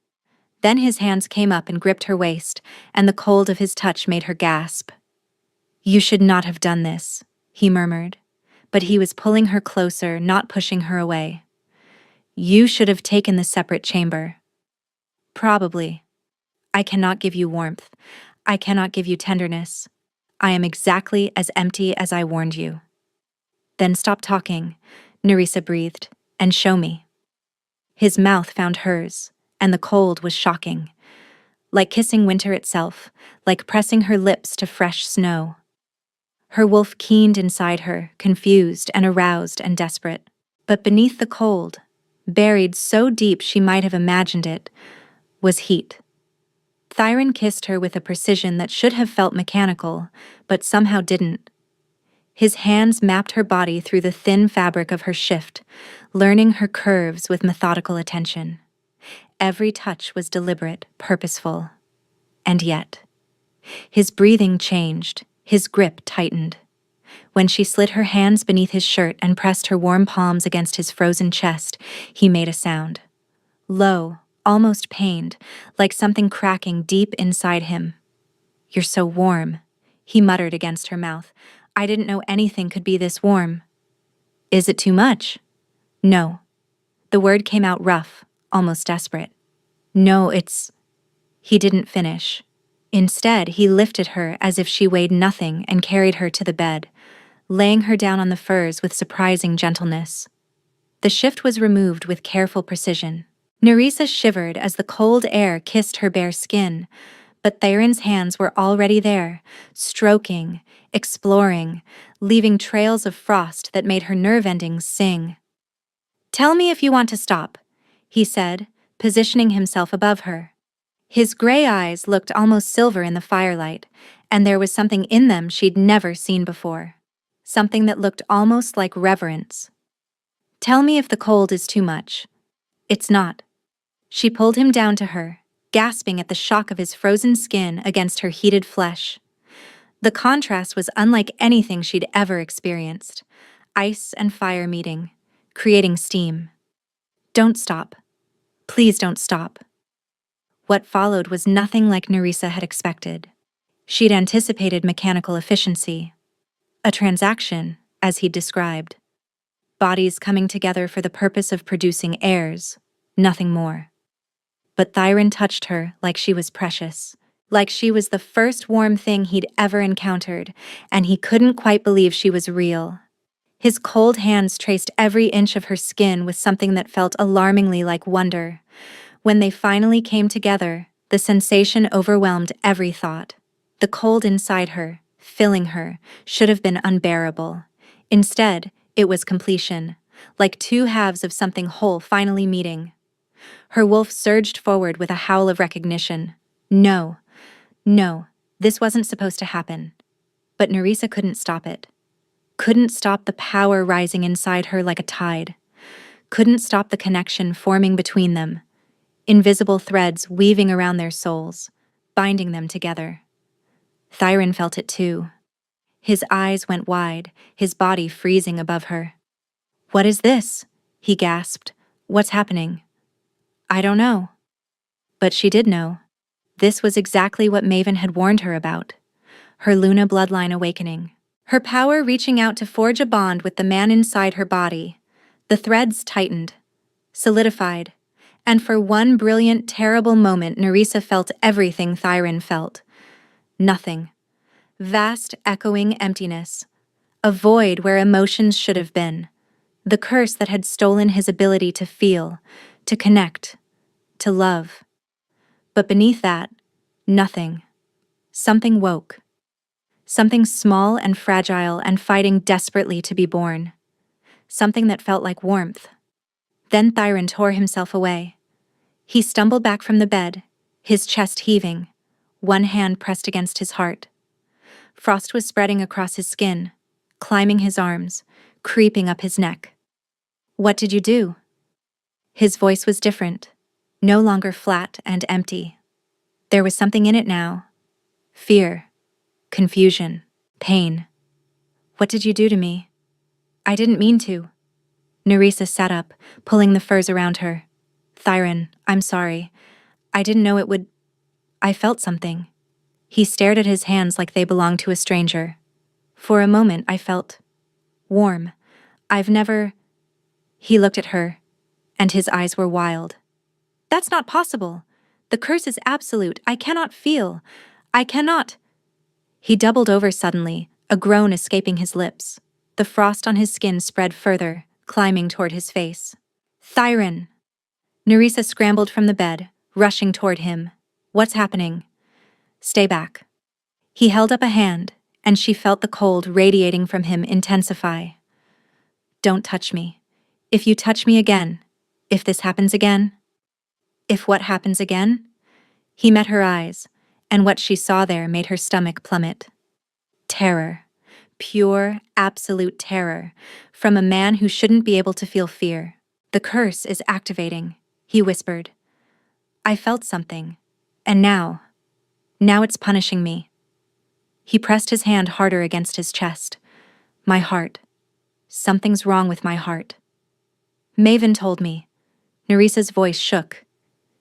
Then his hands came up and gripped her waist, and the cold of his touch made her gasp. You should not have done this, he murmured, but he was pulling her closer, not pushing her away. You should have taken the separate chamber. Probably. I cannot give you warmth. I cannot give you tenderness. I am exactly as empty as I warned you. Then stop talking, Nerissa breathed, and show me. His mouth found hers, and the cold was shocking. Like kissing winter itself, like pressing her lips to fresh snow. Her wolf keened inside her, confused and aroused and desperate. But beneath the cold, buried so deep she might have imagined it, was heat. Thyron kissed her with a precision that should have felt mechanical, but somehow didn't. His hands mapped her body through the thin fabric of her shift, learning her curves with methodical attention. Every touch was deliberate, purposeful. And yet, his breathing changed, his grip tightened. When she slid her hands beneath his shirt and pressed her warm palms against his frozen chest, he made a sound. Low, almost pained, like something cracking deep inside him. You're so warm, he muttered against her mouth. I didn't know anything could be this warm. Is it too much? No. The word came out rough, almost desperate. No, it's... He didn't finish. Instead, he lifted her as if she weighed nothing and carried her to the bed, laying her down on the furs with surprising gentleness. The shift was removed with careful precision. Nerissa shivered as the cold air kissed her bare skin, but Thyron's hands were already there, stroking, exploring, leaving trails of frost that made her nerve endings sing. Tell me if you want to stop, he said, positioning himself above her. His gray eyes looked almost silver in the firelight, and there was something in them she'd never seen before. Something that looked almost like reverence. Tell me if the cold is too much. It's not. She pulled him down to her, gasping at the shock of his frozen skin against her heated flesh. The contrast was unlike anything she'd ever experienced. Ice and fire meeting, creating steam. Don't stop. Please don't stop. What followed was nothing like Nerissa had expected. She'd anticipated mechanical efficiency. A transaction, as he'd described. Bodies coming together for the purpose of producing heirs, nothing more. But Thyron touched her like she was precious, like she was the first warm thing he'd ever encountered, and he couldn't quite believe she was real. His cold hands traced every inch of her skin with something that felt alarmingly like wonder. When they finally came together, the sensation overwhelmed every thought. The cold inside her, filling her, should have been unbearable. Instead, it was completion, like two halves of something whole finally meeting. Her wolf surged forward with a howl of recognition. No, no, this wasn't supposed to happen. But Nerissa couldn't stop it. Couldn't stop the power rising inside her like a tide. Couldn't stop the connection forming between them. Invisible threads weaving around their souls, binding them together. Thyron felt it too. His eyes went wide, his body freezing above her. "What is this?" he gasped. "What's happening?" "I don't know." But she did know. This was exactly what Maven had warned her about. Her Luna bloodline awakening. Her power reaching out to forge a bond with the man inside her body. The threads tightened, solidified, and for one brilliant, terrible moment Nerissa felt everything Thyron felt. Nothing. Vast, echoing emptiness. A void where emotions should have been. The curse that had stolen his ability to feel, to connect, to love. But beneath that, nothing. Something woke. Something small and fragile and fighting desperately to be born. Something that felt like warmth. Then Thyron tore himself away. He stumbled back from the bed, his chest heaving, one hand pressed against his heart. Frost was spreading across his skin, climbing his arms, creeping up his neck. "What did you do?" His voice was different, no longer flat and empty. There was something in it now. Fear, confusion, pain. "What did you do to me?" "I didn't mean to." Nerissa sat up, pulling the furs around her. "Thyron, I'm sorry. I didn't know it would... I felt something." He stared at his hands like they belonged to a stranger. "For a moment I felt... warm. I've never..." He looked at her, and his eyes were wild. "That's not possible. The curse is absolute. I cannot feel. I cannot..." He doubled over suddenly, a groan escaping his lips. The frost on his skin spread further, climbing toward his face. "Thyron!" Nerissa scrambled from the bed, rushing toward him. "What's happening?" "Stay back." He held up a hand, and she felt the cold radiating from him intensify. "Don't touch me. If you touch me again, if this happens again..." "If what happens again?" He met her eyes, and what she saw there made her stomach plummet. Terror. Pure, absolute terror, from a man who shouldn't be able to feel fear. "The curse is activating," he whispered. "I felt something, and now it's punishing me." He pressed his hand harder against his chest. "My heart. Something's wrong with my heart." "Maven told me." Nerissa's voice shook.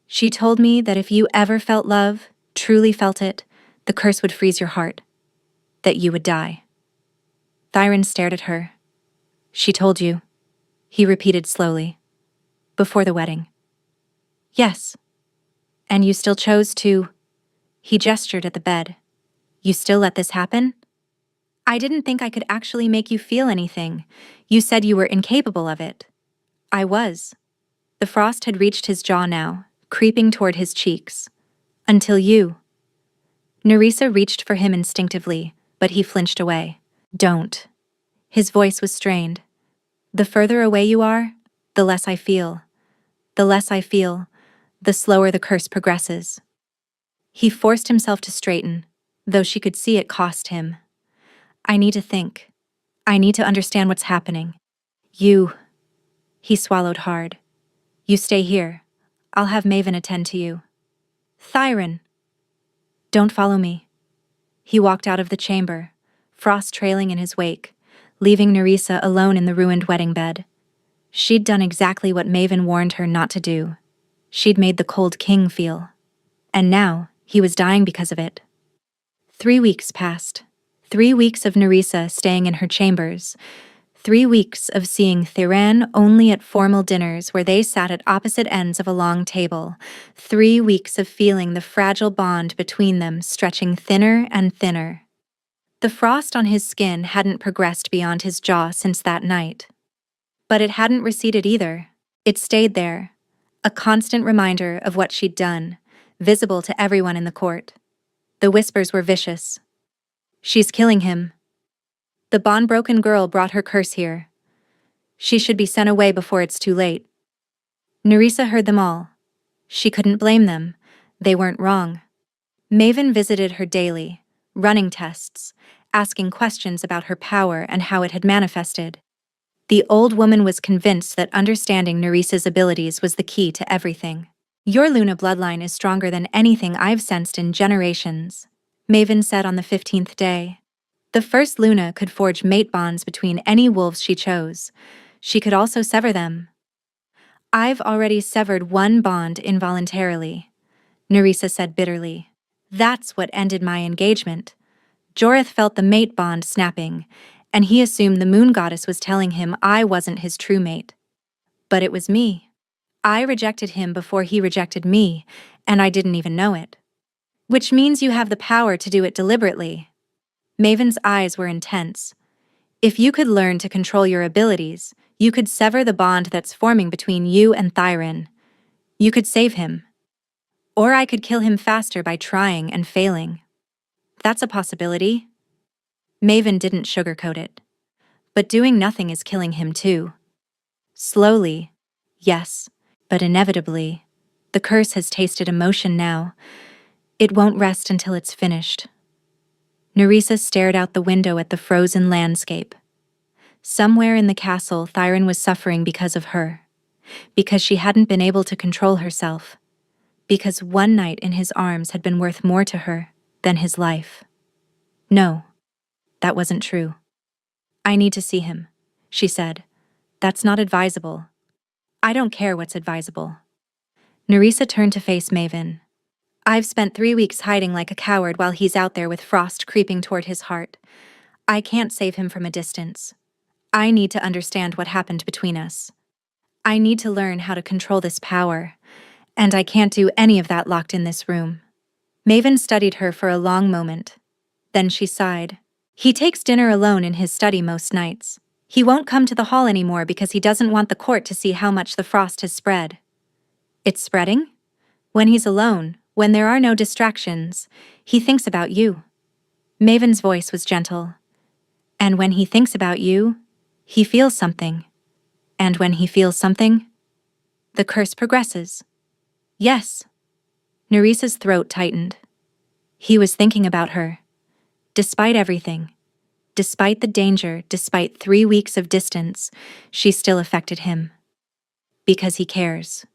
"She told me that if you ever felt love, truly felt it, the curse would freeze your heart. That you would die." Thyron stared at her. "She told you," he repeated slowly. "Before the wedding." "Yes." "And you still chose to..." He gestured at the bed. "You still let this happen?" "I didn't think I could actually make you feel anything. You said you were incapable of it." "I was." The frost had reached his jaw now, creeping toward his cheeks. "Until you..." Nerissa reached for him instinctively, but he flinched away. "Don't." His voice was strained. "The further away you are, the less I feel. The less I feel, the slower the curse progresses." He forced himself to straighten, though she could see it cost him. "I need to think. I need to understand what's happening. You..." He swallowed hard. "You stay here. I'll have Maven attend to you." "Thyron!" "Don't follow me." He walked out of the chamber, Frost trailing in his wake, leaving Nerissa alone in the ruined wedding bed. She'd done exactly what Maven warned her not to do. She'd made the Cold King feel. And now, he was dying because of it. 3 weeks passed. 3 weeks of Nerissa staying in her chambers. 3 weeks of seeing Thiran only at formal dinners where they sat at opposite ends of a long table. 3 weeks of feeling the fragile bond between them stretching thinner and thinner. The frost on his skin hadn't progressed beyond his jaw since that night. But it hadn't receded either. It stayed there, a constant reminder of what she'd done, visible to everyone in the court. The whispers were vicious. "She's killing him. The bond-broken girl brought her curse here. She should be sent away before it's too late." Nerissa heard them all. She couldn't blame them. They weren't wrong. Maven visited her daily, running tests, asking questions about her power and how it had manifested. The old woman was convinced that understanding Nerissa's abilities was the key to everything. "Your Luna bloodline is stronger than anything I've sensed in generations," Maven said on the 15th day. The first Luna could forge mate bonds between any wolves she chose. She could also sever them. "I've already severed one bond involuntarily," Nerissa said bitterly. "That's what ended my engagement." Jorith felt the mate bond snapping, and he assumed the moon goddess was telling him I wasn't his true mate. But it was me. I rejected him before he rejected me, and I didn't even know it. "Which means you have the power to do it deliberately." Maven's eyes were intense. "If you could learn to control your abilities, you could sever the bond that's forming between you and Thiran. You could save him. Or I could kill him faster by trying and failing. That's a possibility." Maven didn't sugarcoat it. "But doing nothing is killing him too. Slowly, yes, but inevitably. The curse has tasted emotion now. It won't rest until it's finished." Nerissa stared out the window at the frozen landscape. Somewhere in the castle, Thiran was suffering because of her. Because she hadn't been able to control herself. Because one night in his arms had been worth more to her than his life. No, that wasn't true. "I need to see him," she said. "That's not advisable." "I don't care what's advisable." Nerissa turned to face Maven. "I've spent 3 weeks hiding like a coward while he's out there with frost creeping toward his heart. I can't save him from a distance. I need to understand what happened between us. I need to learn how to control this power, and I can't do any of that locked in this room." Maven studied her for a long moment. Then she sighed. "He takes dinner alone in his study most nights. He won't come to the hall anymore because he doesn't want the court to see how much the frost has spread." "It's spreading?" "When he's alone, when there are no distractions, he thinks about you." Maven's voice was gentle. "And when he thinks about you, he feels something. And when he feels something, the curse progresses." "Yes." Nerissa's throat tightened. He was thinking about her. Despite everything, despite the danger, despite 3 weeks of distance, she still affected him. "Because he cares,"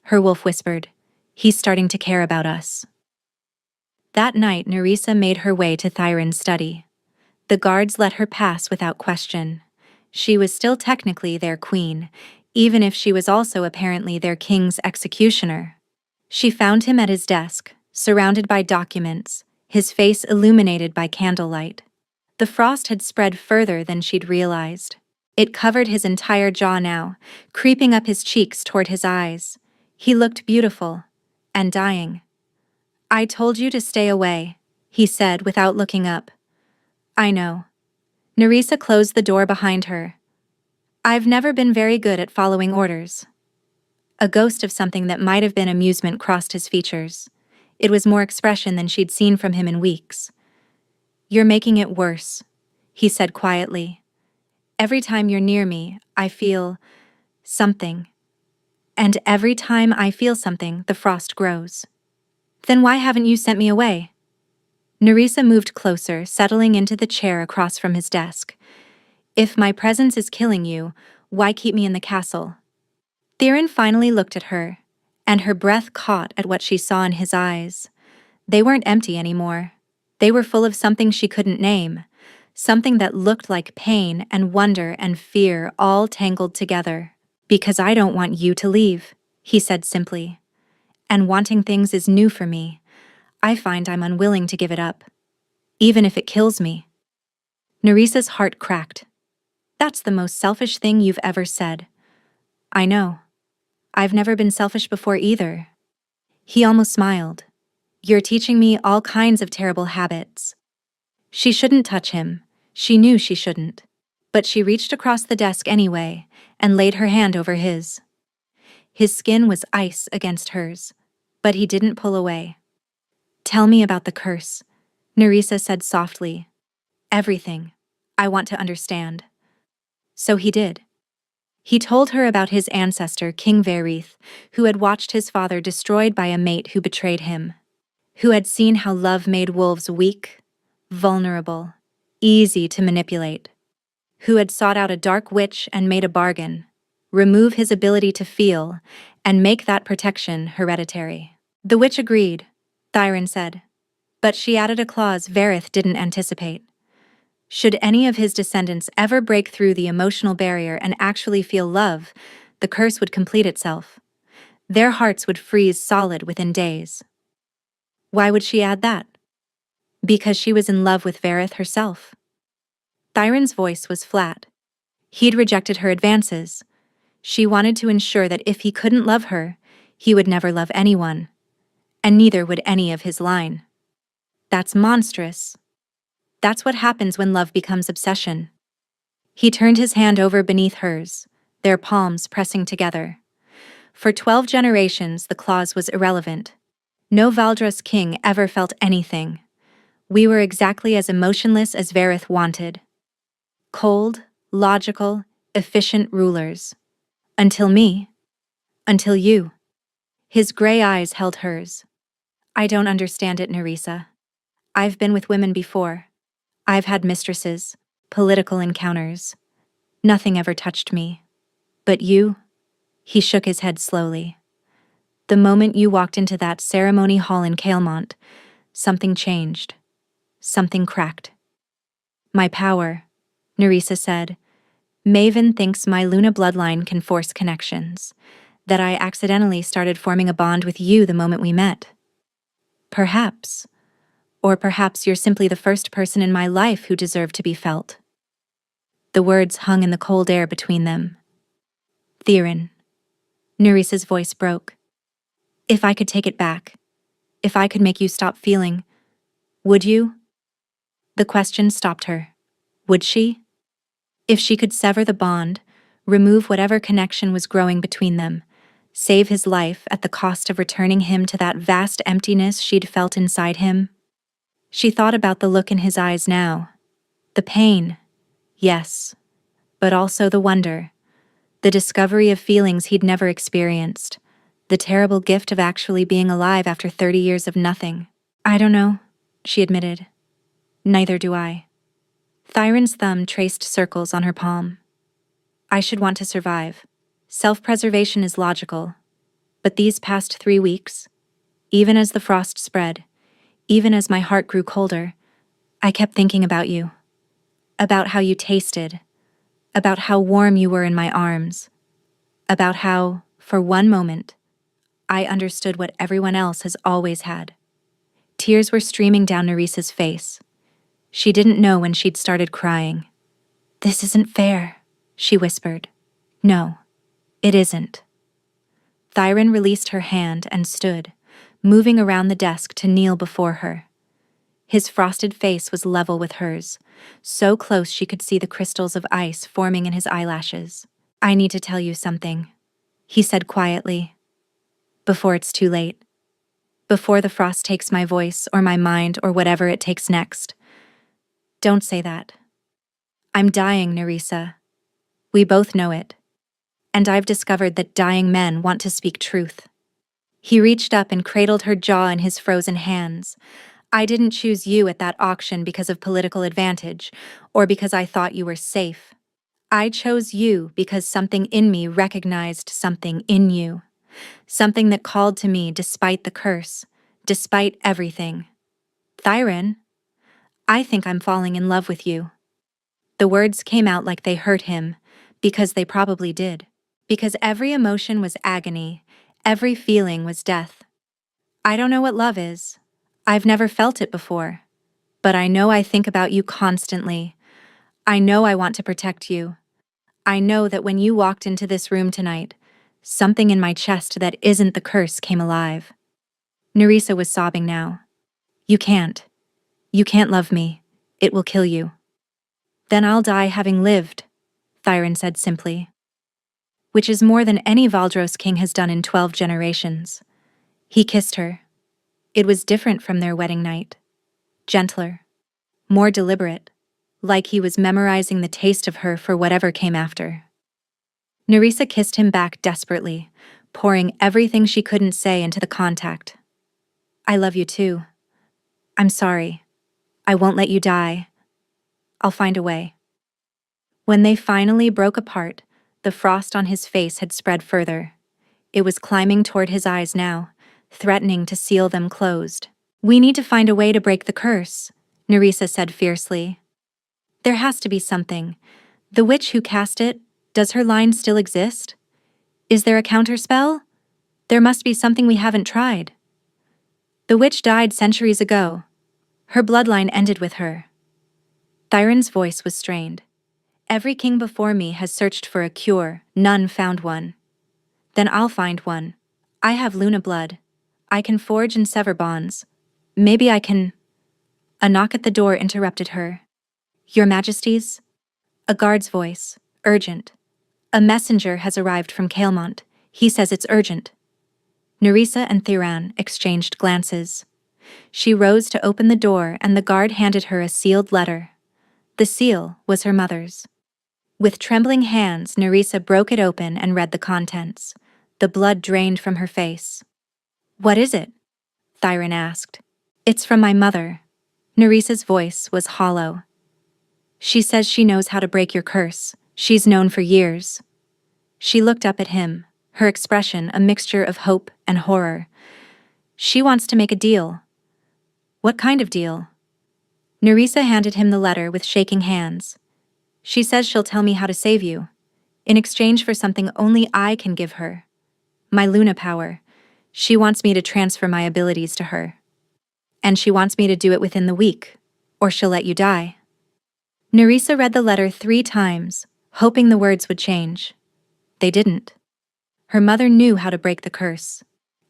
her wolf whispered. "He's starting to care about us." That night, Nerissa made her way to Thiran's study. The guards let her pass without question. She was still technically their queen, even if she was also apparently their king's executioner. She found him at his desk, surrounded by documents, his face illuminated by candlelight. The frost had spread further than she'd realized. It covered his entire jaw now, creeping up his cheeks toward his eyes. He looked beautiful and dying. "I told you to stay away," he said without looking up. "I know." Nerissa closed the door behind her. "I've never been very good at following orders." A ghost of something that might have been amusement crossed his features. It was more expression than she'd seen from him in weeks. "You're making it worse," he said quietly. "Every time you're near me, I feel something. And every time I feel something, the frost grows." "Then why haven't you sent me away?" Nerissa moved closer, settling into the chair across from his desk. "If my presence is killing you, why keep me in the castle?" Thiran finally looked at her, and her breath caught at what she saw in his eyes. They weren't empty anymore. They were full of something she couldn't name, something that looked like pain and wonder and fear all tangled together. "Because I don't want you to leave," he said simply. "And wanting things is new for me. I find I'm unwilling to give it up, even if it kills me." Neresa's heart cracked. "That's the most selfish thing you've ever said." "I know. I've never been selfish before either." He almost smiled. "You're teaching me all kinds of terrible habits." She shouldn't touch him. She knew she shouldn't. But she reached across the desk anyway and laid her hand over his. His skin was ice against hers, but he didn't pull away. "Tell me about the curse," Nerissa said softly. "Everything. I want to understand." So he did. He told her about his ancestor, King Verith, who had watched his father destroyed by a mate who betrayed him, who had seen how love made wolves weak, vulnerable, easy to manipulate, who had sought out a dark witch and made a bargain, remove his ability to feel, and make that protection hereditary. The witch agreed, Thyron said, but she added a clause Verith didn't anticipate. Should any of his descendants ever break through the emotional barrier and actually feel love, the curse would complete itself. Their hearts would freeze solid within days. Why would she add that? Because she was in love with Verith herself. Thyron's voice was flat. He'd rejected her advances. She wanted to ensure that if he couldn't love her, he would never love anyone. And neither would any of his line. That's monstrous. That's what happens when love becomes obsession. He turned his hand over beneath hers, their palms pressing together. For 12 generations, the clause was irrelevant. No Valdros king ever felt anything. We were exactly as emotionless as Verith wanted. Cold, logical, efficient rulers. Until me. Until you. His gray eyes held hers. "I don't understand it, Nerissa. I've been with women before. I've had mistresses, political encounters. Nothing ever touched me. But you?" He shook his head slowly. "The moment you walked into that ceremony hall in Kaelmont, something changed. Something cracked." "My power," Nerissa said. "Maven thinks my Luna bloodline can force connections, that I accidentally started forming a bond with you the moment we met. Perhaps. Or perhaps you're simply the first person in my life who deserved to be felt." The words hung in the cold air between them. "Thyron." Nerissa's voice broke. "If I could take it back, if I could make you stop feeling, would you?" The question stopped her. Would she? If she could sever the bond, remove whatever connection was growing between them, save his life at the cost of returning him to that vast emptiness she'd felt inside him? She thought about the look in his eyes now. The pain, yes, but also the wonder, the discovery of feelings he'd never experienced, the terrible gift of actually being alive after 30 years of nothing. "I don't know," she admitted. "Neither do I." Thyron's thumb traced circles on her palm. "I should want to survive. Self-preservation is logical. But these past 3 weeks, even as the frost spread, even as my heart grew colder, I kept thinking about you. About how you tasted. About how warm you were in my arms. About how, for one moment, I understood what everyone else has always had." Tears were streaming down Nerissa's face. She didn't know when she'd started crying. "This isn't fair," she whispered. "No, it isn't." Thyron released her hand and stood, moving around the desk to kneel before her. His frosted face was level with hers, so close she could see the crystals of ice forming in his eyelashes. "I need to tell you something," he said quietly. "Before it's too late. Before the frost takes my voice or my mind or whatever it takes next. Don't say that. I'm dying, Nerissa. We both know it. And I've discovered that dying men want to speak truth." He reached up and cradled her jaw in his frozen hands. "I didn't choose you at that auction because of political advantage, or because I thought you were safe. I chose you because something in me recognized something in you. Something that called to me despite the curse, despite everything. Thyron, I think I'm falling in love with you." The words came out like they hurt him, because they probably did. Because every emotion was agony, every feeling was death. "I don't know what love is. I've never felt it before. But I know I think about you constantly. I know I want to protect you. I know that when you walked into this room tonight, something in my chest that isn't the curse came alive." Nerissa was sobbing now. "You can't. You can't love me. It will kill you." "Then I'll die having lived," Thyron said simply. "Which is more than any Valdros king has done in 12 generations." He kissed her. It was different from their wedding night. Gentler. More deliberate. Like he was memorizing the taste of her for whatever came after. Nerissa kissed him back desperately, pouring everything she couldn't say into the contact. "I love you too. I'm sorry. I won't let you die. I'll find a way." When they finally broke apart, the frost on his face had spread further. It was climbing toward his eyes now, threatening to seal them closed. "We need to find a way to break the curse," Nerissa said fiercely. "There has to be something. The witch who cast it, does her line still exist? Is there a counterspell? There must be something we haven't tried." "The witch died centuries ago. Her bloodline ended with her." Thyron's voice was strained. "Every king before me has searched for a cure, none found one. Then I'll find one. I have Luna blood. I can forge and sever bonds. Maybe I can—" A knock at the door interrupted her. "Your Majesties?" A guard's voice, urgent. "A messenger has arrived from Kaelmont. He says it's urgent." Nerissa and Thyran exchanged glances. She rose to open the door and the guard handed her a sealed letter. The seal was her mother's. With trembling hands, Nerissa broke it open and read the contents. The blood drained from her face. "What is it?" Thyran asked. "It's from my mother." Nerissa's voice was hollow. "She says she knows how to break your curse. She's known for years." She looked up at him, her expression a mixture of hope and horror. "She wants to make a deal." "What kind of deal?" Nerissa handed him the letter with shaking hands. "She says she'll tell me how to save you, in exchange for something only I can give her. My Luna power. She wants me to transfer my abilities to her. And she wants me to do it within the week, or she'll let you die." Nerissa read the letter 3 times, hoping the words would change. They didn't. Her mother knew how to break the curse,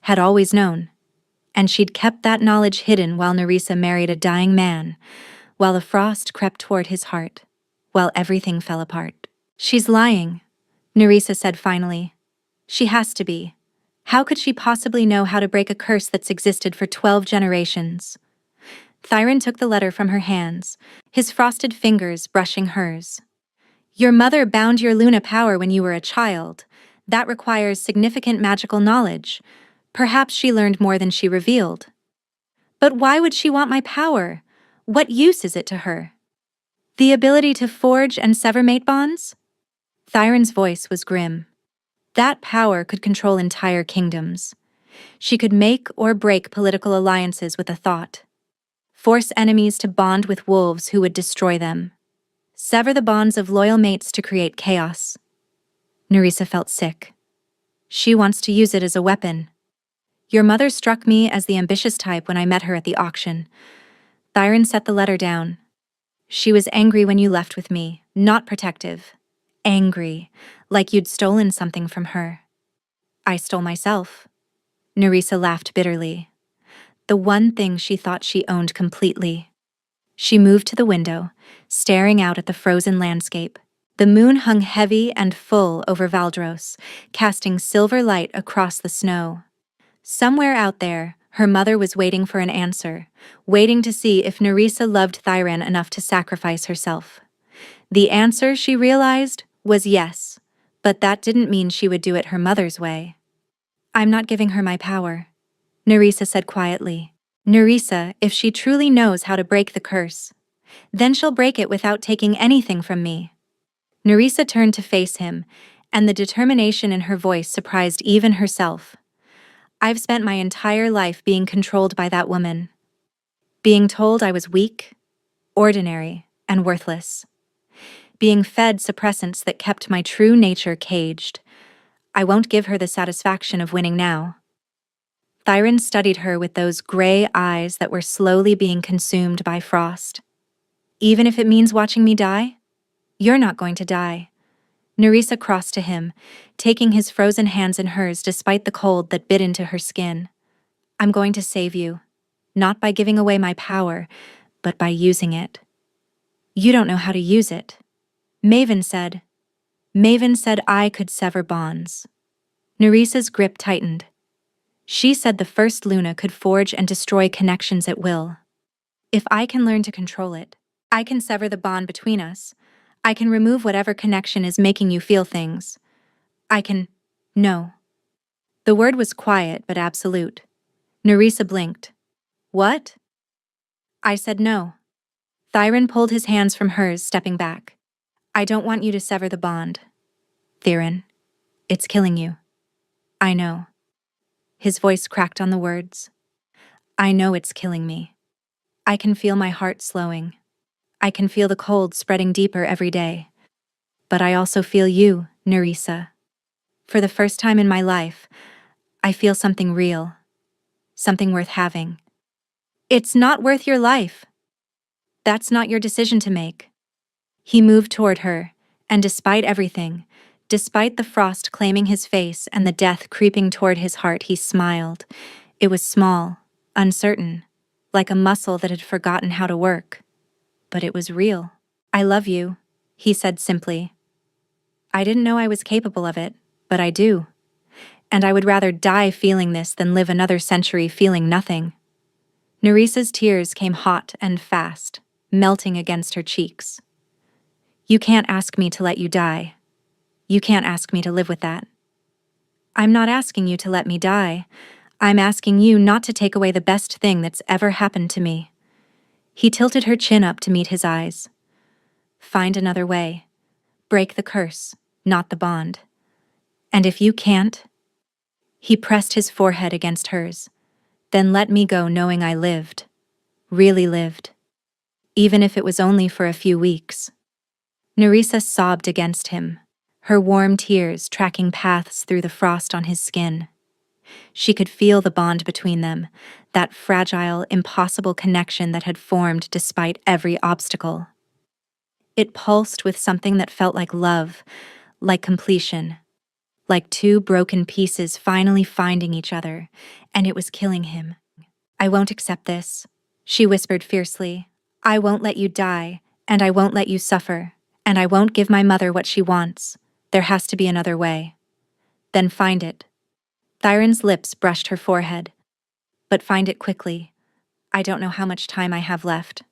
had always known, and she'd kept that knowledge hidden while Nerissa married a dying man, while the frost crept toward his heart, while everything fell apart. "She's lying," Nerissa said finally. "She has to be. How could she possibly know how to break a curse that's existed for 12 generations?" Thyran took the letter from her hands, his frosted fingers brushing hers. "Your mother bound your Luna power when you were a child. That requires significant magical knowledge. Perhaps she learned more than she revealed. But why would she want my power? What use is it to her? The ability to forge and sever mate bonds?" Thyran's voice was grim. That power could control entire kingdoms. She could make or break political alliances with a thought. Force enemies to bond with wolves who would destroy them. Sever the bonds of loyal mates to create chaos. Nerissa felt sick. She wants to use it as a weapon. Your mother struck me as the ambitious type when I met her at the auction. Thyran set the letter down. She was angry when you left with me, not protective. Angry, like you'd stolen something from her. I stole myself. Nerissa laughed bitterly. The one thing she thought she owned completely. She moved to the window, staring out at the frozen landscape. The moon hung heavy and full over Valdros, casting silver light across the snow. Somewhere out there, her mother was waiting for an answer, waiting to see if Nerissa loved Thyran enough to sacrifice herself. The answer, she realized, was yes, but that didn't mean she would do it her mother's way. "I'm not giving her my power," Nerissa said quietly. "Nerissa, if she truly knows how to break the curse, then she'll break it without taking anything from me." Nerissa turned to face him, and the determination in her voice surprised even herself. "I've spent my entire life being controlled by that woman. Being told I was weak, ordinary, and worthless. Being fed suppressants that kept my true nature caged. I won't give her the satisfaction of winning now. Thyrin studied her with those gray eyes that were slowly being consumed by frost. Even if it means watching me die? You're not going to die. Nerissa crossed to him, taking his frozen hands in hers despite the cold that bit into her skin. I'm going to save you, not by giving away my power, but by using it. You don't know how to use it. Maven said. Maven said I could sever bonds. Nerissa's grip tightened. She said the first Luna could forge and destroy connections at will. If I can learn to control it, I can sever the bond between us. I can remove whatever connection is making you feel things. I can... No. The word was quiet but absolute. Nerissa blinked. What? I said no. Thyrin pulled his hands from hers, stepping back. I don't want you to sever the bond. Thyrin, it's killing you. I know. His voice cracked on the words. I know it's killing me. I can feel my heart slowing. I can feel the cold spreading deeper every day. But I also feel you, Nerissa. For the first time in my life, I feel something real. Something worth having. It's not worth your life. That's not your decision to make. He moved toward her, and despite everything, despite the frost claiming his face and the death creeping toward his heart, he smiled. It was small, uncertain, like a muscle that had forgotten how to work. But it was real. I love you, he said simply. I didn't know I was capable of it, but I do. And I would rather die feeling this than live another century feeling nothing. Nerissa's tears came hot and fast, melting against her cheeks. You can't ask me to let you die. You can't ask me to live with that. I'm not asking you to let me die. I'm asking you not to take away the best thing that's ever happened to me. He tilted her chin up to meet his eyes. Find another way. Break the curse, not the bond. And if you can't... He pressed his forehead against hers. Then let me go knowing I lived. Really lived. Even if it was only for a few weeks. Nerissa sobbed against him, her warm tears tracking paths through the frost on his skin. She could feel the bond between them, that fragile, impossible connection that had formed despite every obstacle. It pulsed with something that felt like love, like completion, like two broken pieces finally finding each other, and it was killing him. I won't accept this, she whispered fiercely. I won't let you die, and I won't let you suffer, and I won't give my mother what she wants. There has to be another way. Then find it. Thyrin's lips brushed her forehead. But find it quickly. I don't know how much time I have left.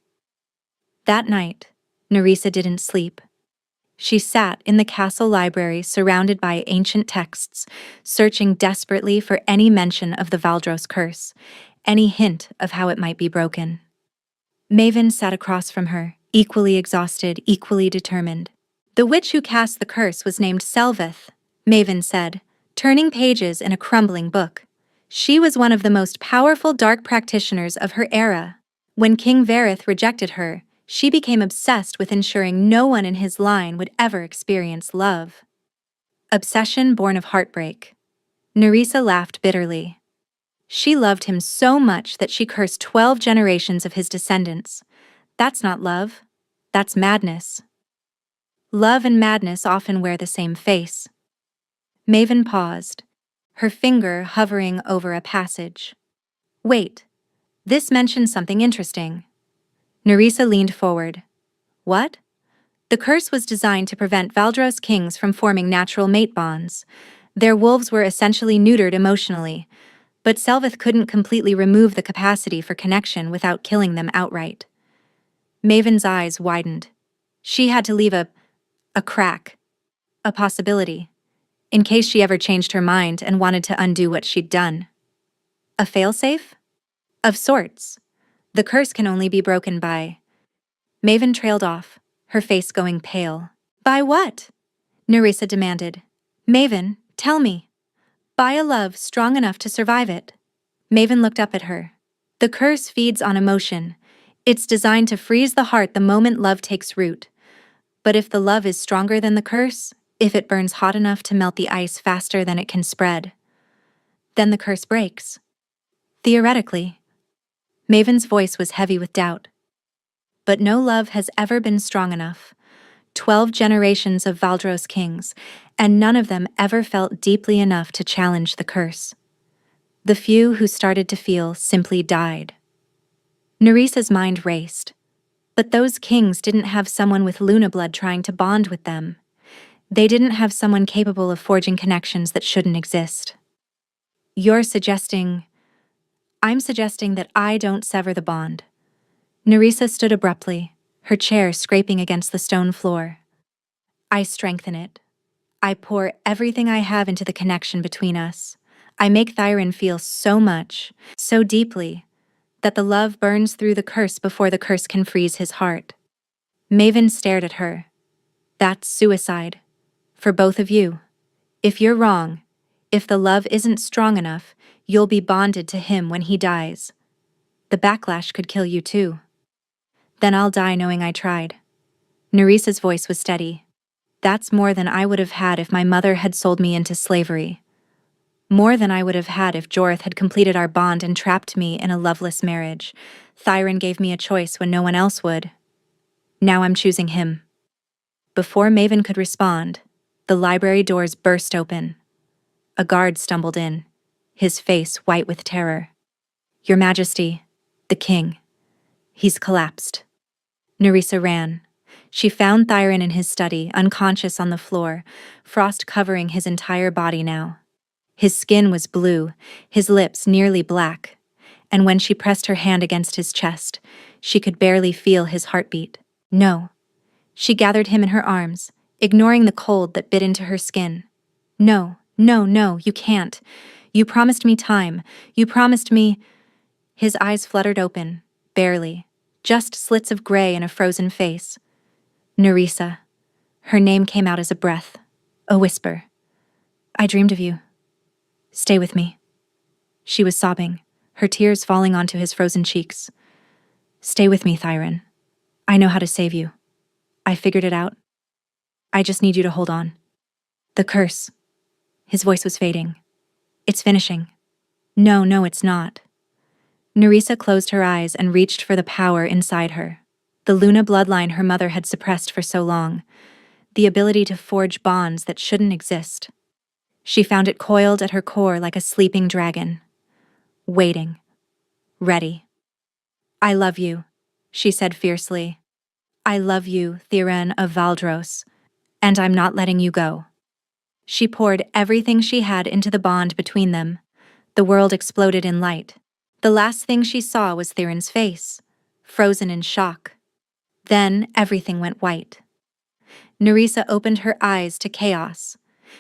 That night, Nerissa didn't sleep. She sat in the castle library surrounded by ancient texts, searching desperately for any mention of the Valdros curse, any hint of how it might be broken. Maven sat across from her, equally exhausted, equally determined. The witch who cast the curse was named Selveth, Maven said, turning pages in a crumbling book. She was one of the most powerful dark practitioners of her era. When King Varith rejected her, she became obsessed with ensuring no one in his line would ever experience love. Obsession born of heartbreak. Nerissa laughed bitterly. She loved him so much that she cursed 12 generations of his descendants. That's not love. That's madness. Love and madness often wear the same face. Maven paused, her finger hovering over a passage. Wait, this mentions something interesting. Nerissa leaned forward. What? The curse was designed to prevent Valdros kings from forming natural mate bonds. Their wolves were essentially neutered emotionally, but Selveth couldn't completely remove the capacity for connection without killing them outright. Maven's eyes widened. She had to leave a crack, a possibility, in case she ever changed her mind and wanted to undo what she'd done. A failsafe? Of sorts. The curse can only be broken by... Maven trailed off, her face going pale. By what? Nerissa demanded. Maven, tell me. By a love strong enough to survive it. Maven looked up at her. The curse feeds on emotion. It's designed to freeze the heart the moment love takes root. But if the love is stronger than the curse, if it burns hot enough to melt the ice faster than it can spread, then the curse breaks. Theoretically. Maven's voice was heavy with doubt. But no love has ever been strong enough. 12 generations of Valdros kings, and none of them ever felt deeply enough to challenge the curse. The few who started to feel simply died. Neresa's mind raced. But those kings didn't have someone with Luna blood trying to bond with them. They didn't have someone capable of forging connections that shouldn't exist. I'm suggesting that I don't sever the bond. Nerissa stood abruptly, her chair scraping against the stone floor. I strengthen it. I pour everything I have into the connection between us. I make Thyrin feel so much, so deeply, that the love burns through the curse before the curse can freeze his heart. Maven stared at her. That's suicide. For both of you. If you're wrong, if the love isn't strong enough, you'll be bonded to him when he dies. The backlash could kill you too. Then I'll die knowing I tried. Neresa's voice was steady. That's more than I would have had if my mother had sold me into slavery. More than I would have had if Jorith had completed our bond and trapped me in a loveless marriage. Thyrin gave me a choice when no one else would. Now I'm choosing him. Before Maven could respond, the library doors burst open. A guard stumbled in, his face white with terror. Your Majesty, the king. He's collapsed. Nerissa ran. She found Thyrin in his study, unconscious on the floor, frost covering his entire body now. His skin was blue, his lips nearly black, and when she pressed her hand against his chest, she could barely feel his heartbeat. No. She gathered him in her arms, ignoring the cold that bit into her skin. No, you can't. You promised me time. You promised me— His eyes fluttered open, barely, just slits of gray in a frozen face. Nerissa. Her name came out as a breath, a whisper. I dreamed of you. Stay with me. She was sobbing, her tears falling onto his frozen cheeks. Stay with me, Thyrin. I know how to save you. I figured it out. I just need you to hold on. The curse. His voice was fading. It's finishing. No, it's not. Nerissa closed her eyes and reached for the power inside her. The Luna bloodline her mother had suppressed for so long. The ability to forge bonds that shouldn't exist. She found it coiled at her core like a sleeping dragon. Waiting. Ready. I love you, she said fiercely. I love you, Thyrin of Valdros, and I'm not letting you go. She poured everything she had into the bond between them. The world exploded in light. The last thing she saw was Thyrin's face, frozen in shock. Then everything went white. Nerissa opened her eyes to chaos.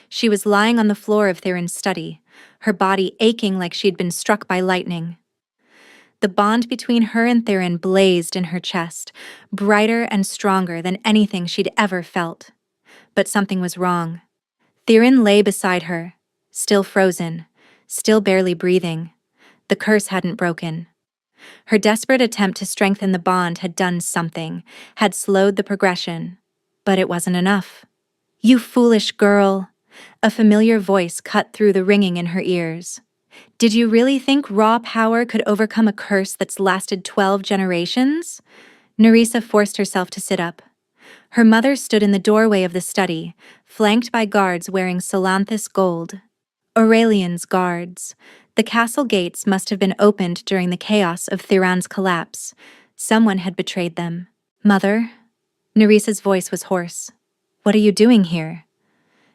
She was lying on the floor of Thyrin's study, her body aching like she'd been struck by lightning. The bond between her and Thyrin blazed in her chest, brighter and stronger than anything she'd ever felt. But something was wrong. Thyrin lay beside her, still frozen, still barely breathing. The curse hadn't broken. Her desperate attempt to strengthen the bond had done something, had slowed the progression. But it wasn't enough. You foolish girl. A familiar voice cut through the ringing in her ears. Did you really think raw power could overcome a curse that's lasted 12 generations? Nerissa forced herself to sit up. Her mother stood in the doorway of the study, flanked by guards wearing Solanthus gold. Aurelian's guards. The castle gates must have been opened during the chaos of Thyran's collapse. Someone had betrayed them. Mother? Nerissa's voice was hoarse. What are you doing here?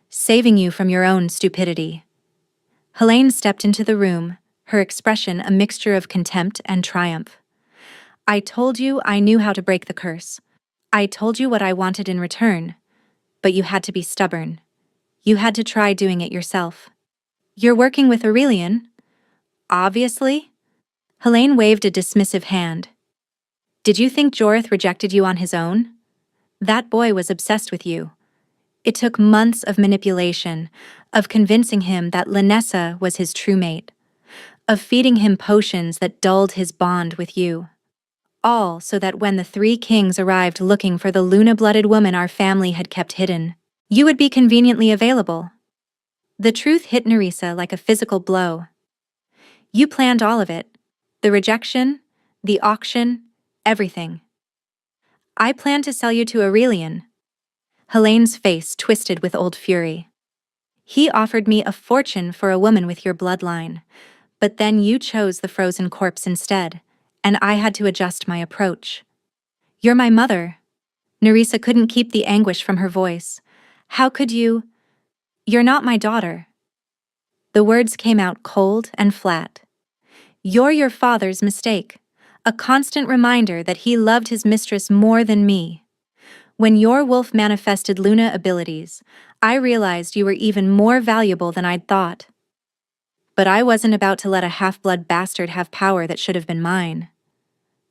Saving you from your own stupidity. Helene stepped into the room, her expression a mixture of contempt and triumph. I told you I knew how to break the curse. I told you what I wanted in return. But you had to be stubborn. You had to try doing it yourself. You're working with Aurelian? Obviously. Helene waved a dismissive hand. Did you think Jorith rejected you on his own? That boy was obsessed with you. It took months of manipulation, of convincing him that Linessa was his true mate, of feeding him potions that dulled his bond with you. All so that when the three kings arrived looking for the Luna-blooded woman our family had kept hidden, you would be conveniently available. The truth hit Nerissa like a physical blow. You planned all of it. The rejection, the auction, everything. I planned to sell you to Aurelian. Helene's face twisted with old fury. He offered me a fortune for a woman with your bloodline, but then you chose the frozen corpse instead, and I had to adjust my approach. You're my mother. Nerissa couldn't keep the anguish from her voice. How could you? You're not my daughter. The words came out cold and flat. You're your father's mistake, a constant reminder that he loved his mistress more than me. When your wolf manifested Luna abilities, I realized you were even more valuable than I'd thought. But I wasn't about to let a half-blood bastard have power that should have been mine.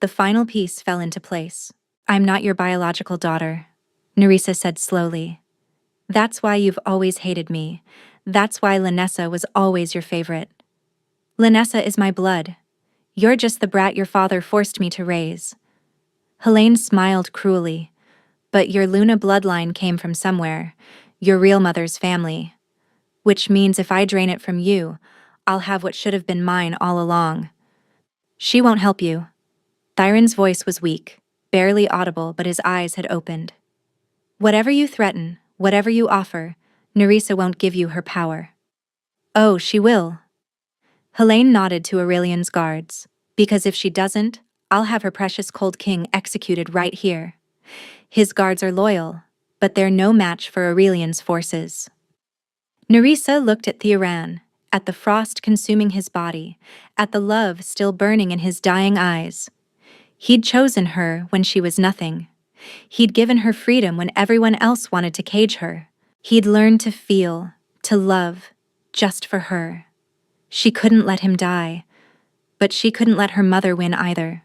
The final piece fell into place. I'm not your biological daughter, Nerissa said slowly. That's why you've always hated me. That's why Linessa was always your favorite. Linessa is my blood. You're just the brat your father forced me to raise. Helene smiled cruelly. But your Luna bloodline came from somewhere, your real mother's family. Which means if I drain it from you, I'll have what should have been mine all along. She won't help you. Thyron's voice was weak, barely audible, but his eyes had opened. Whatever you threaten, whatever you offer, Nerissa won't give you her power. Oh, she will. Helene nodded to Aurelian's guards, because if she doesn't, I'll have her precious cold king executed right here. His guards are loyal, but they're no match for Aurelian's forces. Nerissa looked at Theoran, at the frost consuming his body, at the love still burning in his dying eyes. He'd chosen her when she was nothing. He'd given her freedom when everyone else wanted to cage her. He'd learned to feel, to love, just for her. She couldn't let him die, but she couldn't let her mother win either.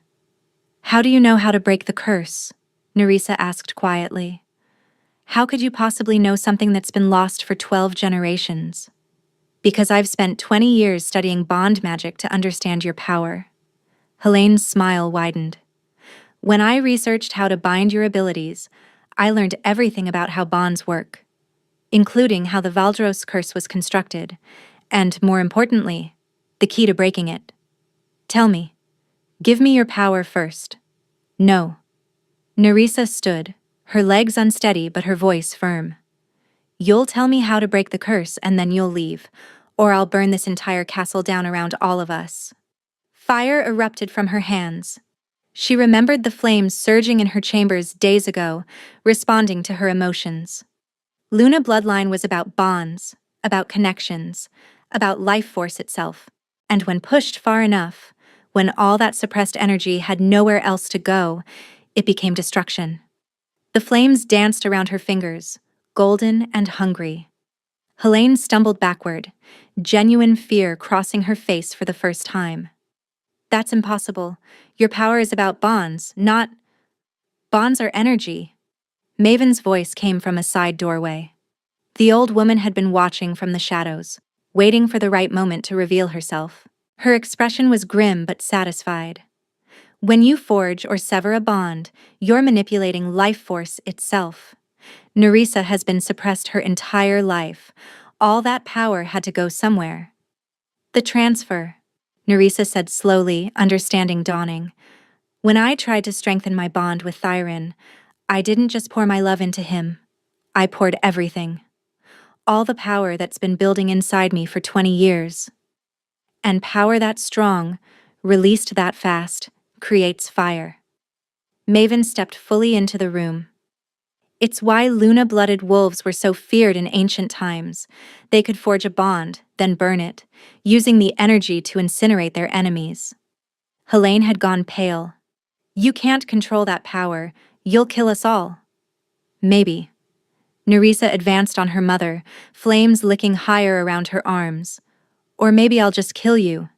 How do you know how to break the curse? Nerissa asked quietly. How could you possibly know something that's been lost for 12 generations? Because I've spent 20 years studying bond magic to understand your power. Helene's smile widened. When I researched how to bind your abilities, I learned everything about how bonds work, including how the Valdros curse was constructed, and, more importantly, the key to breaking it. Tell me. Give me your power first. No. Nerissa stood, her legs unsteady but her voice firm. You'll tell me how to break the curse and then you'll leave, or I'll burn this entire castle down around all of us. Fire erupted from her hands. She remembered the flames surging in her chambers days ago, responding to her emotions. Luna Bloodline was about bonds, about connections, about life force itself, and when pushed far enough, when all that suppressed energy had nowhere else to go, it became destruction. The flames danced around her fingers, golden and hungry. Helene stumbled backward, genuine fear crossing her face for the first time. That's impossible. Your power is about bonds, not... Bonds are energy. Maven's voice came from a side doorway. The old woman had been watching from the shadows, waiting for the right moment to reveal herself. Her expression was grim but satisfied. When you forge or sever a bond, you're manipulating life force itself. Nerissa has been suppressed her entire life. All that power had to go somewhere. The transfer, Nerissa said slowly, understanding dawning. When I tried to strengthen my bond with Thyron, I didn't just pour my love into him. I poured everything. All the power that's been building inside me for 20 years. And power that strong, released that fast, creates fire. Maven stepped fully into the room. It's why Luna-blooded wolves were so feared in ancient times. They could forge a bond, then burn it, using the energy to incinerate their enemies. Helene had gone pale. You can't control that power. You'll kill us all. Maybe. Nerissa advanced on her mother, flames licking higher around her arms. Or maybe I'll just kill you.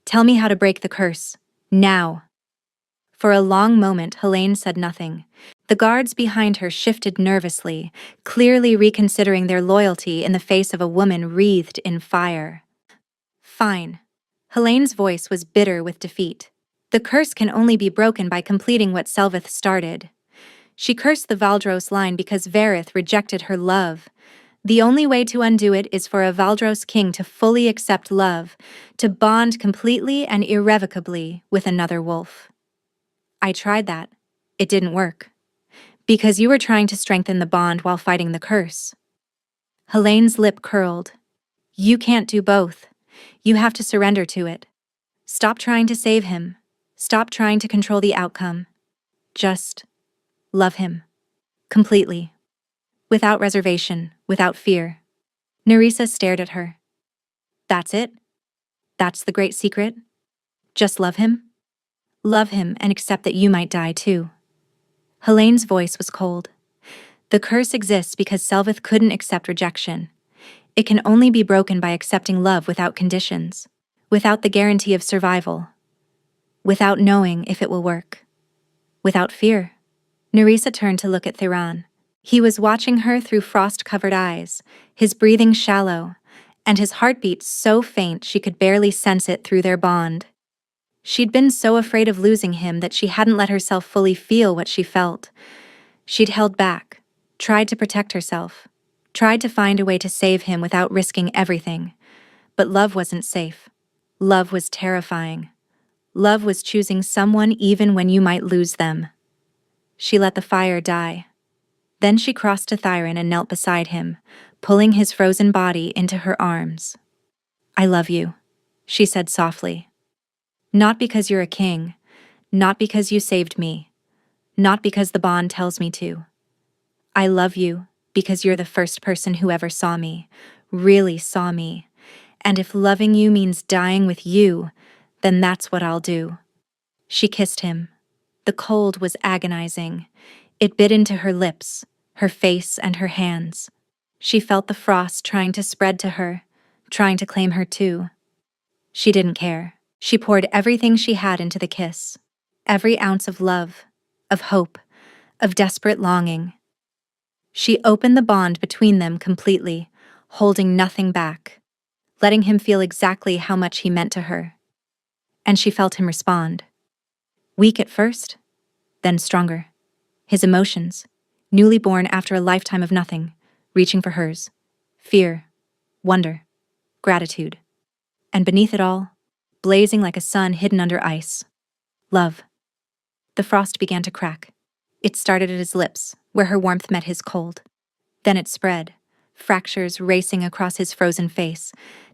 Tell me how to break the curse. Now. For a long moment, Helene said nothing. The guards behind her shifted nervously, clearly reconsidering their loyalty in the face of a woman wreathed in fire. Fine. Helene's voice was bitter with defeat. The curse can only be broken by completing what Selveth started. She cursed the Valdros line because Varith rejected her love. The only way to undo it is for a Valdros king to fully accept love, to bond completely and irrevocably with another wolf. I tried that. It didn't work. Because you were trying to strengthen the bond while fighting the curse. Helene's lip curled. You can't do both. You have to surrender to it. Stop trying to save him. Stop trying to control the outcome. Just love him. Completely. Without reservation, without fear. Nerissa stared at her. That's it? That's the great secret? Just love him? Love him and accept that you might die too. Helene's voice was cold. The curse exists because Selveth couldn't accept rejection. It can only be broken by accepting love without conditions, without the guarantee of survival, without knowing if it will work, without fear. Nerissa turned to look at Thiran. He was watching her through frost-covered eyes, his breathing shallow, and his heartbeat so faint she could barely sense it through their bond. She'd been so afraid of losing him that she hadn't let herself fully feel what she felt. She'd held back, tried to protect herself, tried to find a way to save him without risking everything. But love wasn't safe. Love was terrifying. Love was choosing someone even when you might lose them. She let the fire die. Then she crossed to Thiran and knelt beside him, pulling his frozen body into her arms. I love you, she said softly. Not because you're a king, not because you saved me, not because the bond tells me to. I love you because you're the first person who ever saw me, really saw me. And if loving you means dying with you, then that's what I'll do. She kissed him. The cold was agonizing. It bit into her lips, her face, and her hands. She felt the frost trying to spread to her, trying to claim her too. She didn't care. She poured everything she had into the kiss. Every ounce of love, of hope, of desperate longing. She opened the bond between them completely, holding nothing back, letting him feel exactly how much he meant to her. And she felt him respond. Weak at first, then stronger. His emotions, newly born after a lifetime of nothing, reaching for hers. Fear, wonder, gratitude. And beneath it all, blazing like a sun hidden under ice. Love. The frost began to crack. It started at his lips, where her warmth met his cold. Then it spread, fractures racing across his frozen face,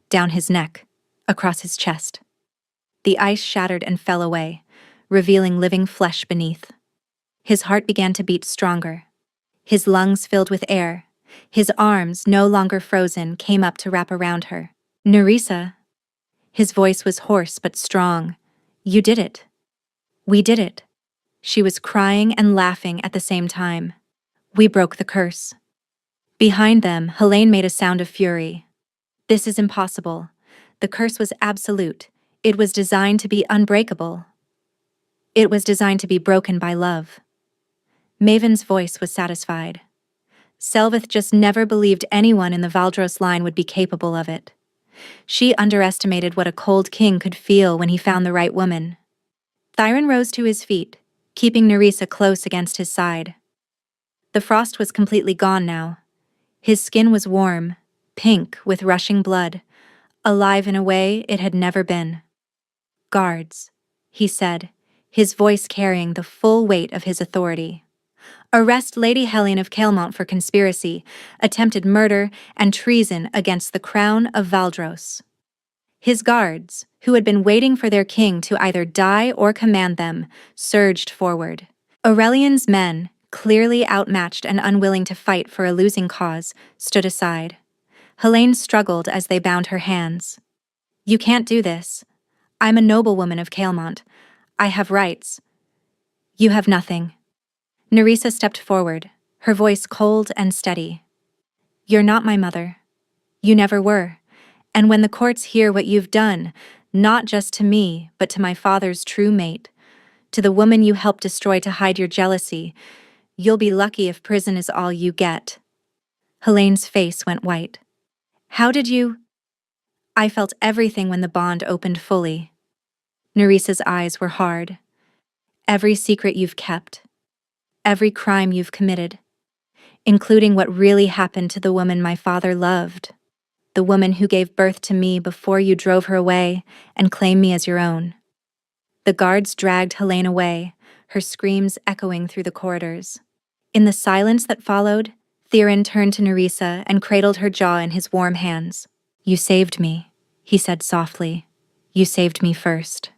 down his neck, across his chest. The ice shattered and fell away, revealing living flesh beneath. His heart began to beat stronger. His lungs filled with air. His arms, no longer frozen, came up to wrap around her. Nerissa. His voice was hoarse but strong. You did it. We did it. She was crying and laughing at the same time. We broke the curse. Behind them, Helene made a sound of fury. This is impossible. The curse was absolute. It was designed to be unbreakable. It was designed to be broken by love. Maven's voice was satisfied. Selveth just never believed anyone in the Valdros line would be capable of it. She underestimated what a cold king could feel when he found the right woman. Thiran rose to his feet, keeping Nerissa close against his side. The frost was completely gone now. His skin was warm, pink with rushing blood, alive in a way it had never been. Guards, he said, his voice carrying the full weight of his authority. Arrest Lady Helene of Caelmont for conspiracy, attempted murder, and treason against the crown of Valdros. His guards, who had been waiting for their king to either die or command them, surged forward. Aurelian's men, clearly outmatched and unwilling to fight for a losing cause, stood aside. Helene struggled as they bound her hands. You can't do this. I'm a noblewoman of Caelmont. I have rights. You have nothing. Nerissa stepped forward, her voice cold and steady. You're not my mother. You never were. And when the courts hear what you've done, not just to me, but to my father's true mate, to the woman you helped destroy to hide your jealousy, you'll be lucky if prison is all you get. Helene's face went white. How did you? I felt everything when the bond opened fully. Neresa's eyes were hard. Every secret you've kept, every crime you've committed, including what really happened to the woman my father loved, the woman who gave birth to me before you drove her away and claimed me as your own. The guards dragged Helene away, her screams echoing through the corridors. In the silence that followed, Theron turned to Nerissa and cradled her jaw in his warm hands. "You saved me," he said softly. "You saved me first."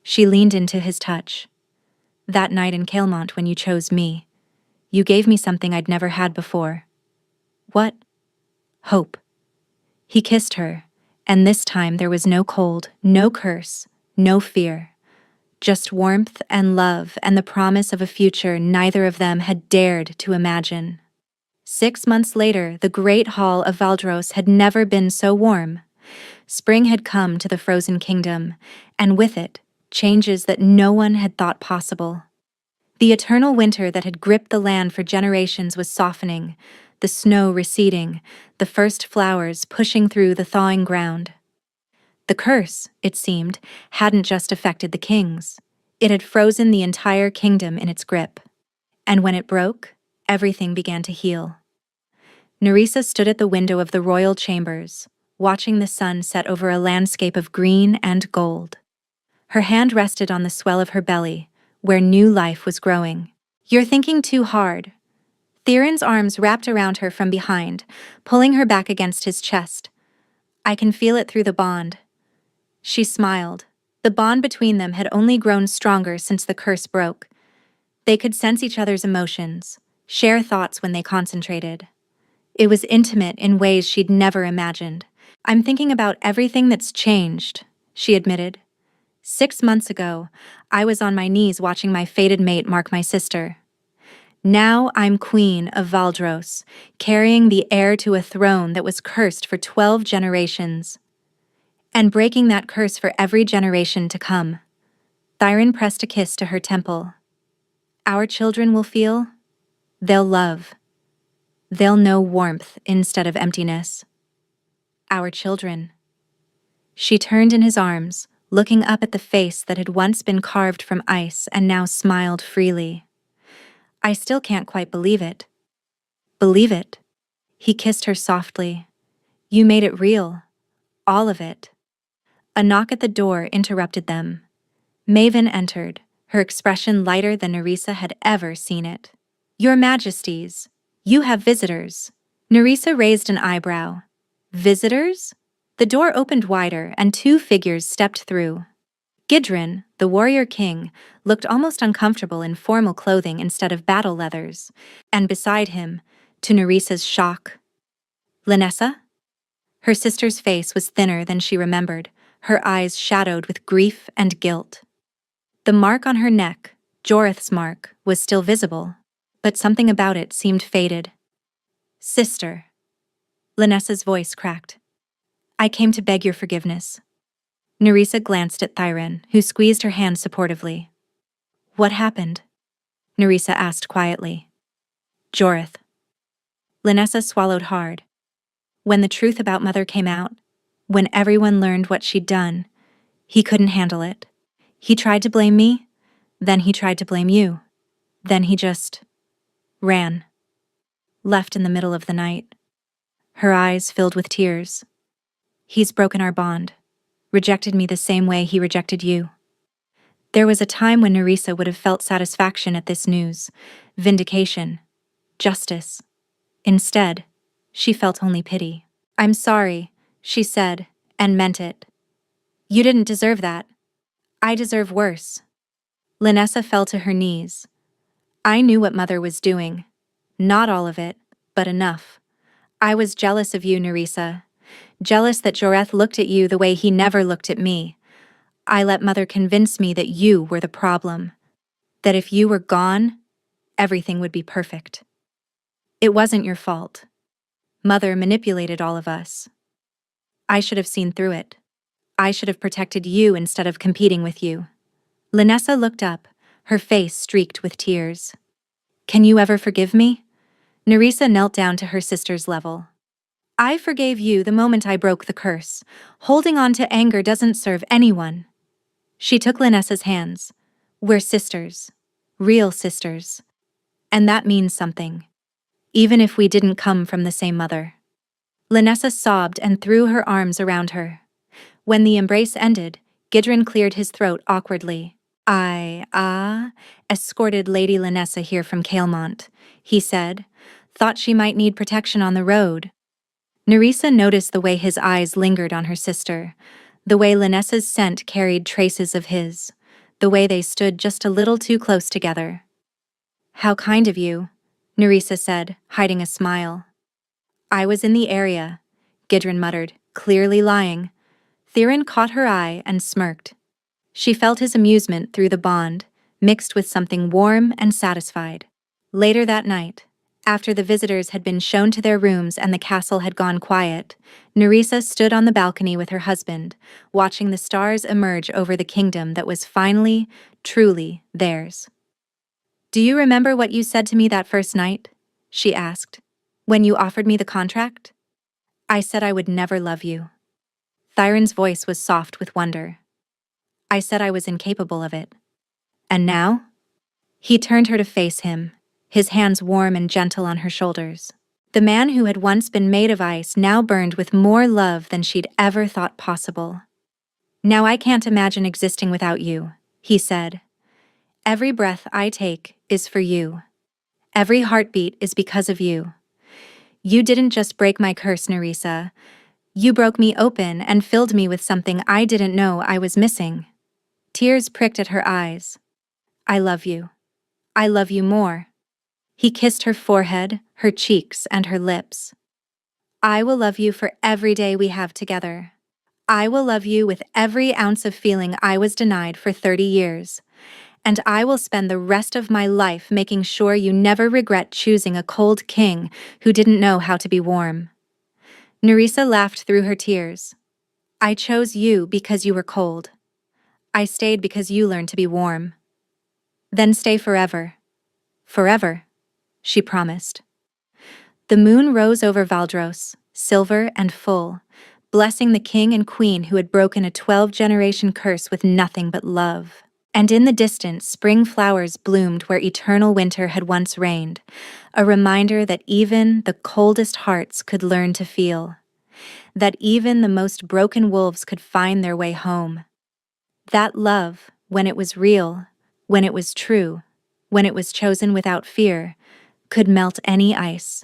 She leaned into his touch. "That night in Kalemont when you chose me, you gave me something I'd never had before." "What?" "Hope." He kissed her, and this time there was no cold, no curse, no fear. Just warmth and love and the promise of a future neither of them had dared to imagine. 6 months later, the great hall of Valdros had never been so warm. Spring had come to the frozen kingdom, and with it, changes that no one had thought possible. The eternal winter that had gripped the land for generations was softening, the snow receding, the first flowers pushing through the thawing ground. The curse, it seemed, hadn't just affected the kings. It had frozen the entire kingdom in its grip. And when it broke, everything began to heal. Nerissa stood at the window of the royal chambers, watching the sun set over a landscape of green and gold. Her hand rested on the swell of her belly, where new life was growing. "You're thinking too hard." Theron's arms wrapped around her from behind, pulling her back against his chest. "I can feel it through the bond." She smiled. The bond between them had only grown stronger since the curse broke. They could sense each other's emotions, share thoughts when they concentrated. It was intimate in ways she'd never imagined. "I'm thinking about everything that's changed," she admitted. 6 months ago, I was on my knees watching my fated mate mark my sister. Now I'm Queen of Valdros, carrying the heir to a throne that was cursed for 12 generations. And breaking that curse for every generation to come. Theron pressed a kiss to her temple. "Our children will feel. They'll love. They'll know warmth instead of emptiness. Our children." She turned in his arms, looking up at the face that had once been carved from ice and now smiled freely. "I still can't quite believe it." "Believe it?" He kissed her softly. "You made it real. All of it." A knock at the door interrupted them. Maven entered, her expression lighter than Nerissa had ever seen it. "Your Majesties, you have visitors." Nerissa raised an eyebrow. "Visitors?" The door opened wider and 2 figures stepped through. Gidrin, the warrior king, looked almost uncomfortable in formal clothing instead of battle leathers, and beside him, to Nerissa's shock, Linessa? Her sister's face was thinner than she remembered, her eyes shadowed with grief and guilt. The mark on her neck, Joreth's mark, was still visible, but something about it seemed faded. "Sister." Linessa's voice cracked. "I came to beg your forgiveness." Nerissa glanced at Theron, who squeezed her hand supportively. "What happened?" Nerissa asked quietly. "Joreth." Linessa swallowed hard. When the truth about Mother came out, when everyone learned what she'd done, he couldn't handle it. He tried to blame me, then he tried to blame you. Then he just ran. Left in the middle of the night. Her eyes filled with tears. "He's broken our bond, rejected me the same way he rejected you." There was a time when Nerissa would have felt satisfaction at this news, vindication, justice. Instead, she felt only pity. "I'm sorry," she said, and meant it. "You didn't deserve that. I deserve worse." Linessa fell to her knees. "I knew what Mother was doing. Not all of it, but enough. I was jealous of you, Nerissa. Jealous that Joreth looked at you the way he never looked at me. I let Mother convince me that you were the problem. That if you were gone, everything would be perfect. It wasn't your fault. Mother manipulated all of us. I should have seen through it. I should have protected you instead of competing with you." Linessa looked up, her face streaked with tears. "Can you ever forgive me?" Nerissa knelt down to her sister's level. "I forgave you the moment I broke the curse. Holding on to anger doesn't serve anyone." She took Linessa's hands. We're sisters. Real sisters. And that means something. Even if we didn't come from the same mother. Linessa sobbed and threw her arms around her. When the embrace ended, Gidron cleared his throat awkwardly. Escorted Lady Linessa here from Kalemont, he said. Thought she might need protection on the road. Nerissa noticed the way his eyes lingered on her sister, the way Linessa's scent carried traces of his, the way they stood just a little too close together. How kind of you, Nerissa said, hiding a smile. I was in the area, Gidron muttered, clearly lying. Theron caught her eye and smirked. She felt his amusement through the bond, mixed with something warm and satisfied. Later that night, after the visitors had been shown to their rooms and the castle had gone quiet, Nerissa stood on the balcony with her husband, watching the stars emerge over the kingdom that was finally, truly theirs. Do you remember what you said to me that first night? She asked. When you offered me the contract? I said I would never love you. Thyron's voice was soft with wonder. I said I was incapable of it. And now? He turned her to face him, his hands warm and gentle on her shoulders. The man who had once been made of ice now burned with more love than she'd ever thought possible. Now I can't imagine existing without you, he said. Every breath I take is for you. Every heartbeat is because of you. You didn't just break my curse, Nerissa. You broke me open and filled me with something I didn't know I was missing. Tears pricked at her eyes. I love you. I love you more. He kissed her forehead, her cheeks, and her lips. I will love you for every day we have together. I will love you with every ounce of feeling I was denied for 30 years. And I will spend the rest of my life making sure you never regret choosing a cold king who didn't know how to be warm. Nerissa laughed through her tears. I chose you because you were cold. I stayed because you learned to be warm. Then stay forever. Forever, she promised. The moon rose over Valdros, silver and full, blessing the king and queen who had broken a 12-generation curse with nothing but love. And in the distance, spring flowers bloomed where eternal winter had once reigned, a reminder that even the coldest hearts could learn to feel, that even the most broken wolves could find their way home. That love, when it was real, when it was true, when it was chosen without fear, could melt any ice,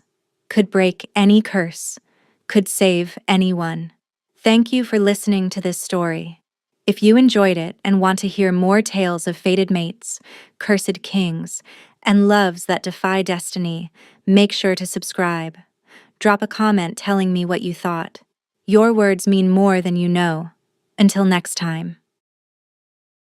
could break any curse, could save anyone. Thank you for listening to this story. If you enjoyed it and want to hear more tales of fated mates, cursed kings, and loves that defy destiny, make sure to subscribe. Drop a comment telling me what you thought. Your words mean more than you know. Until next time.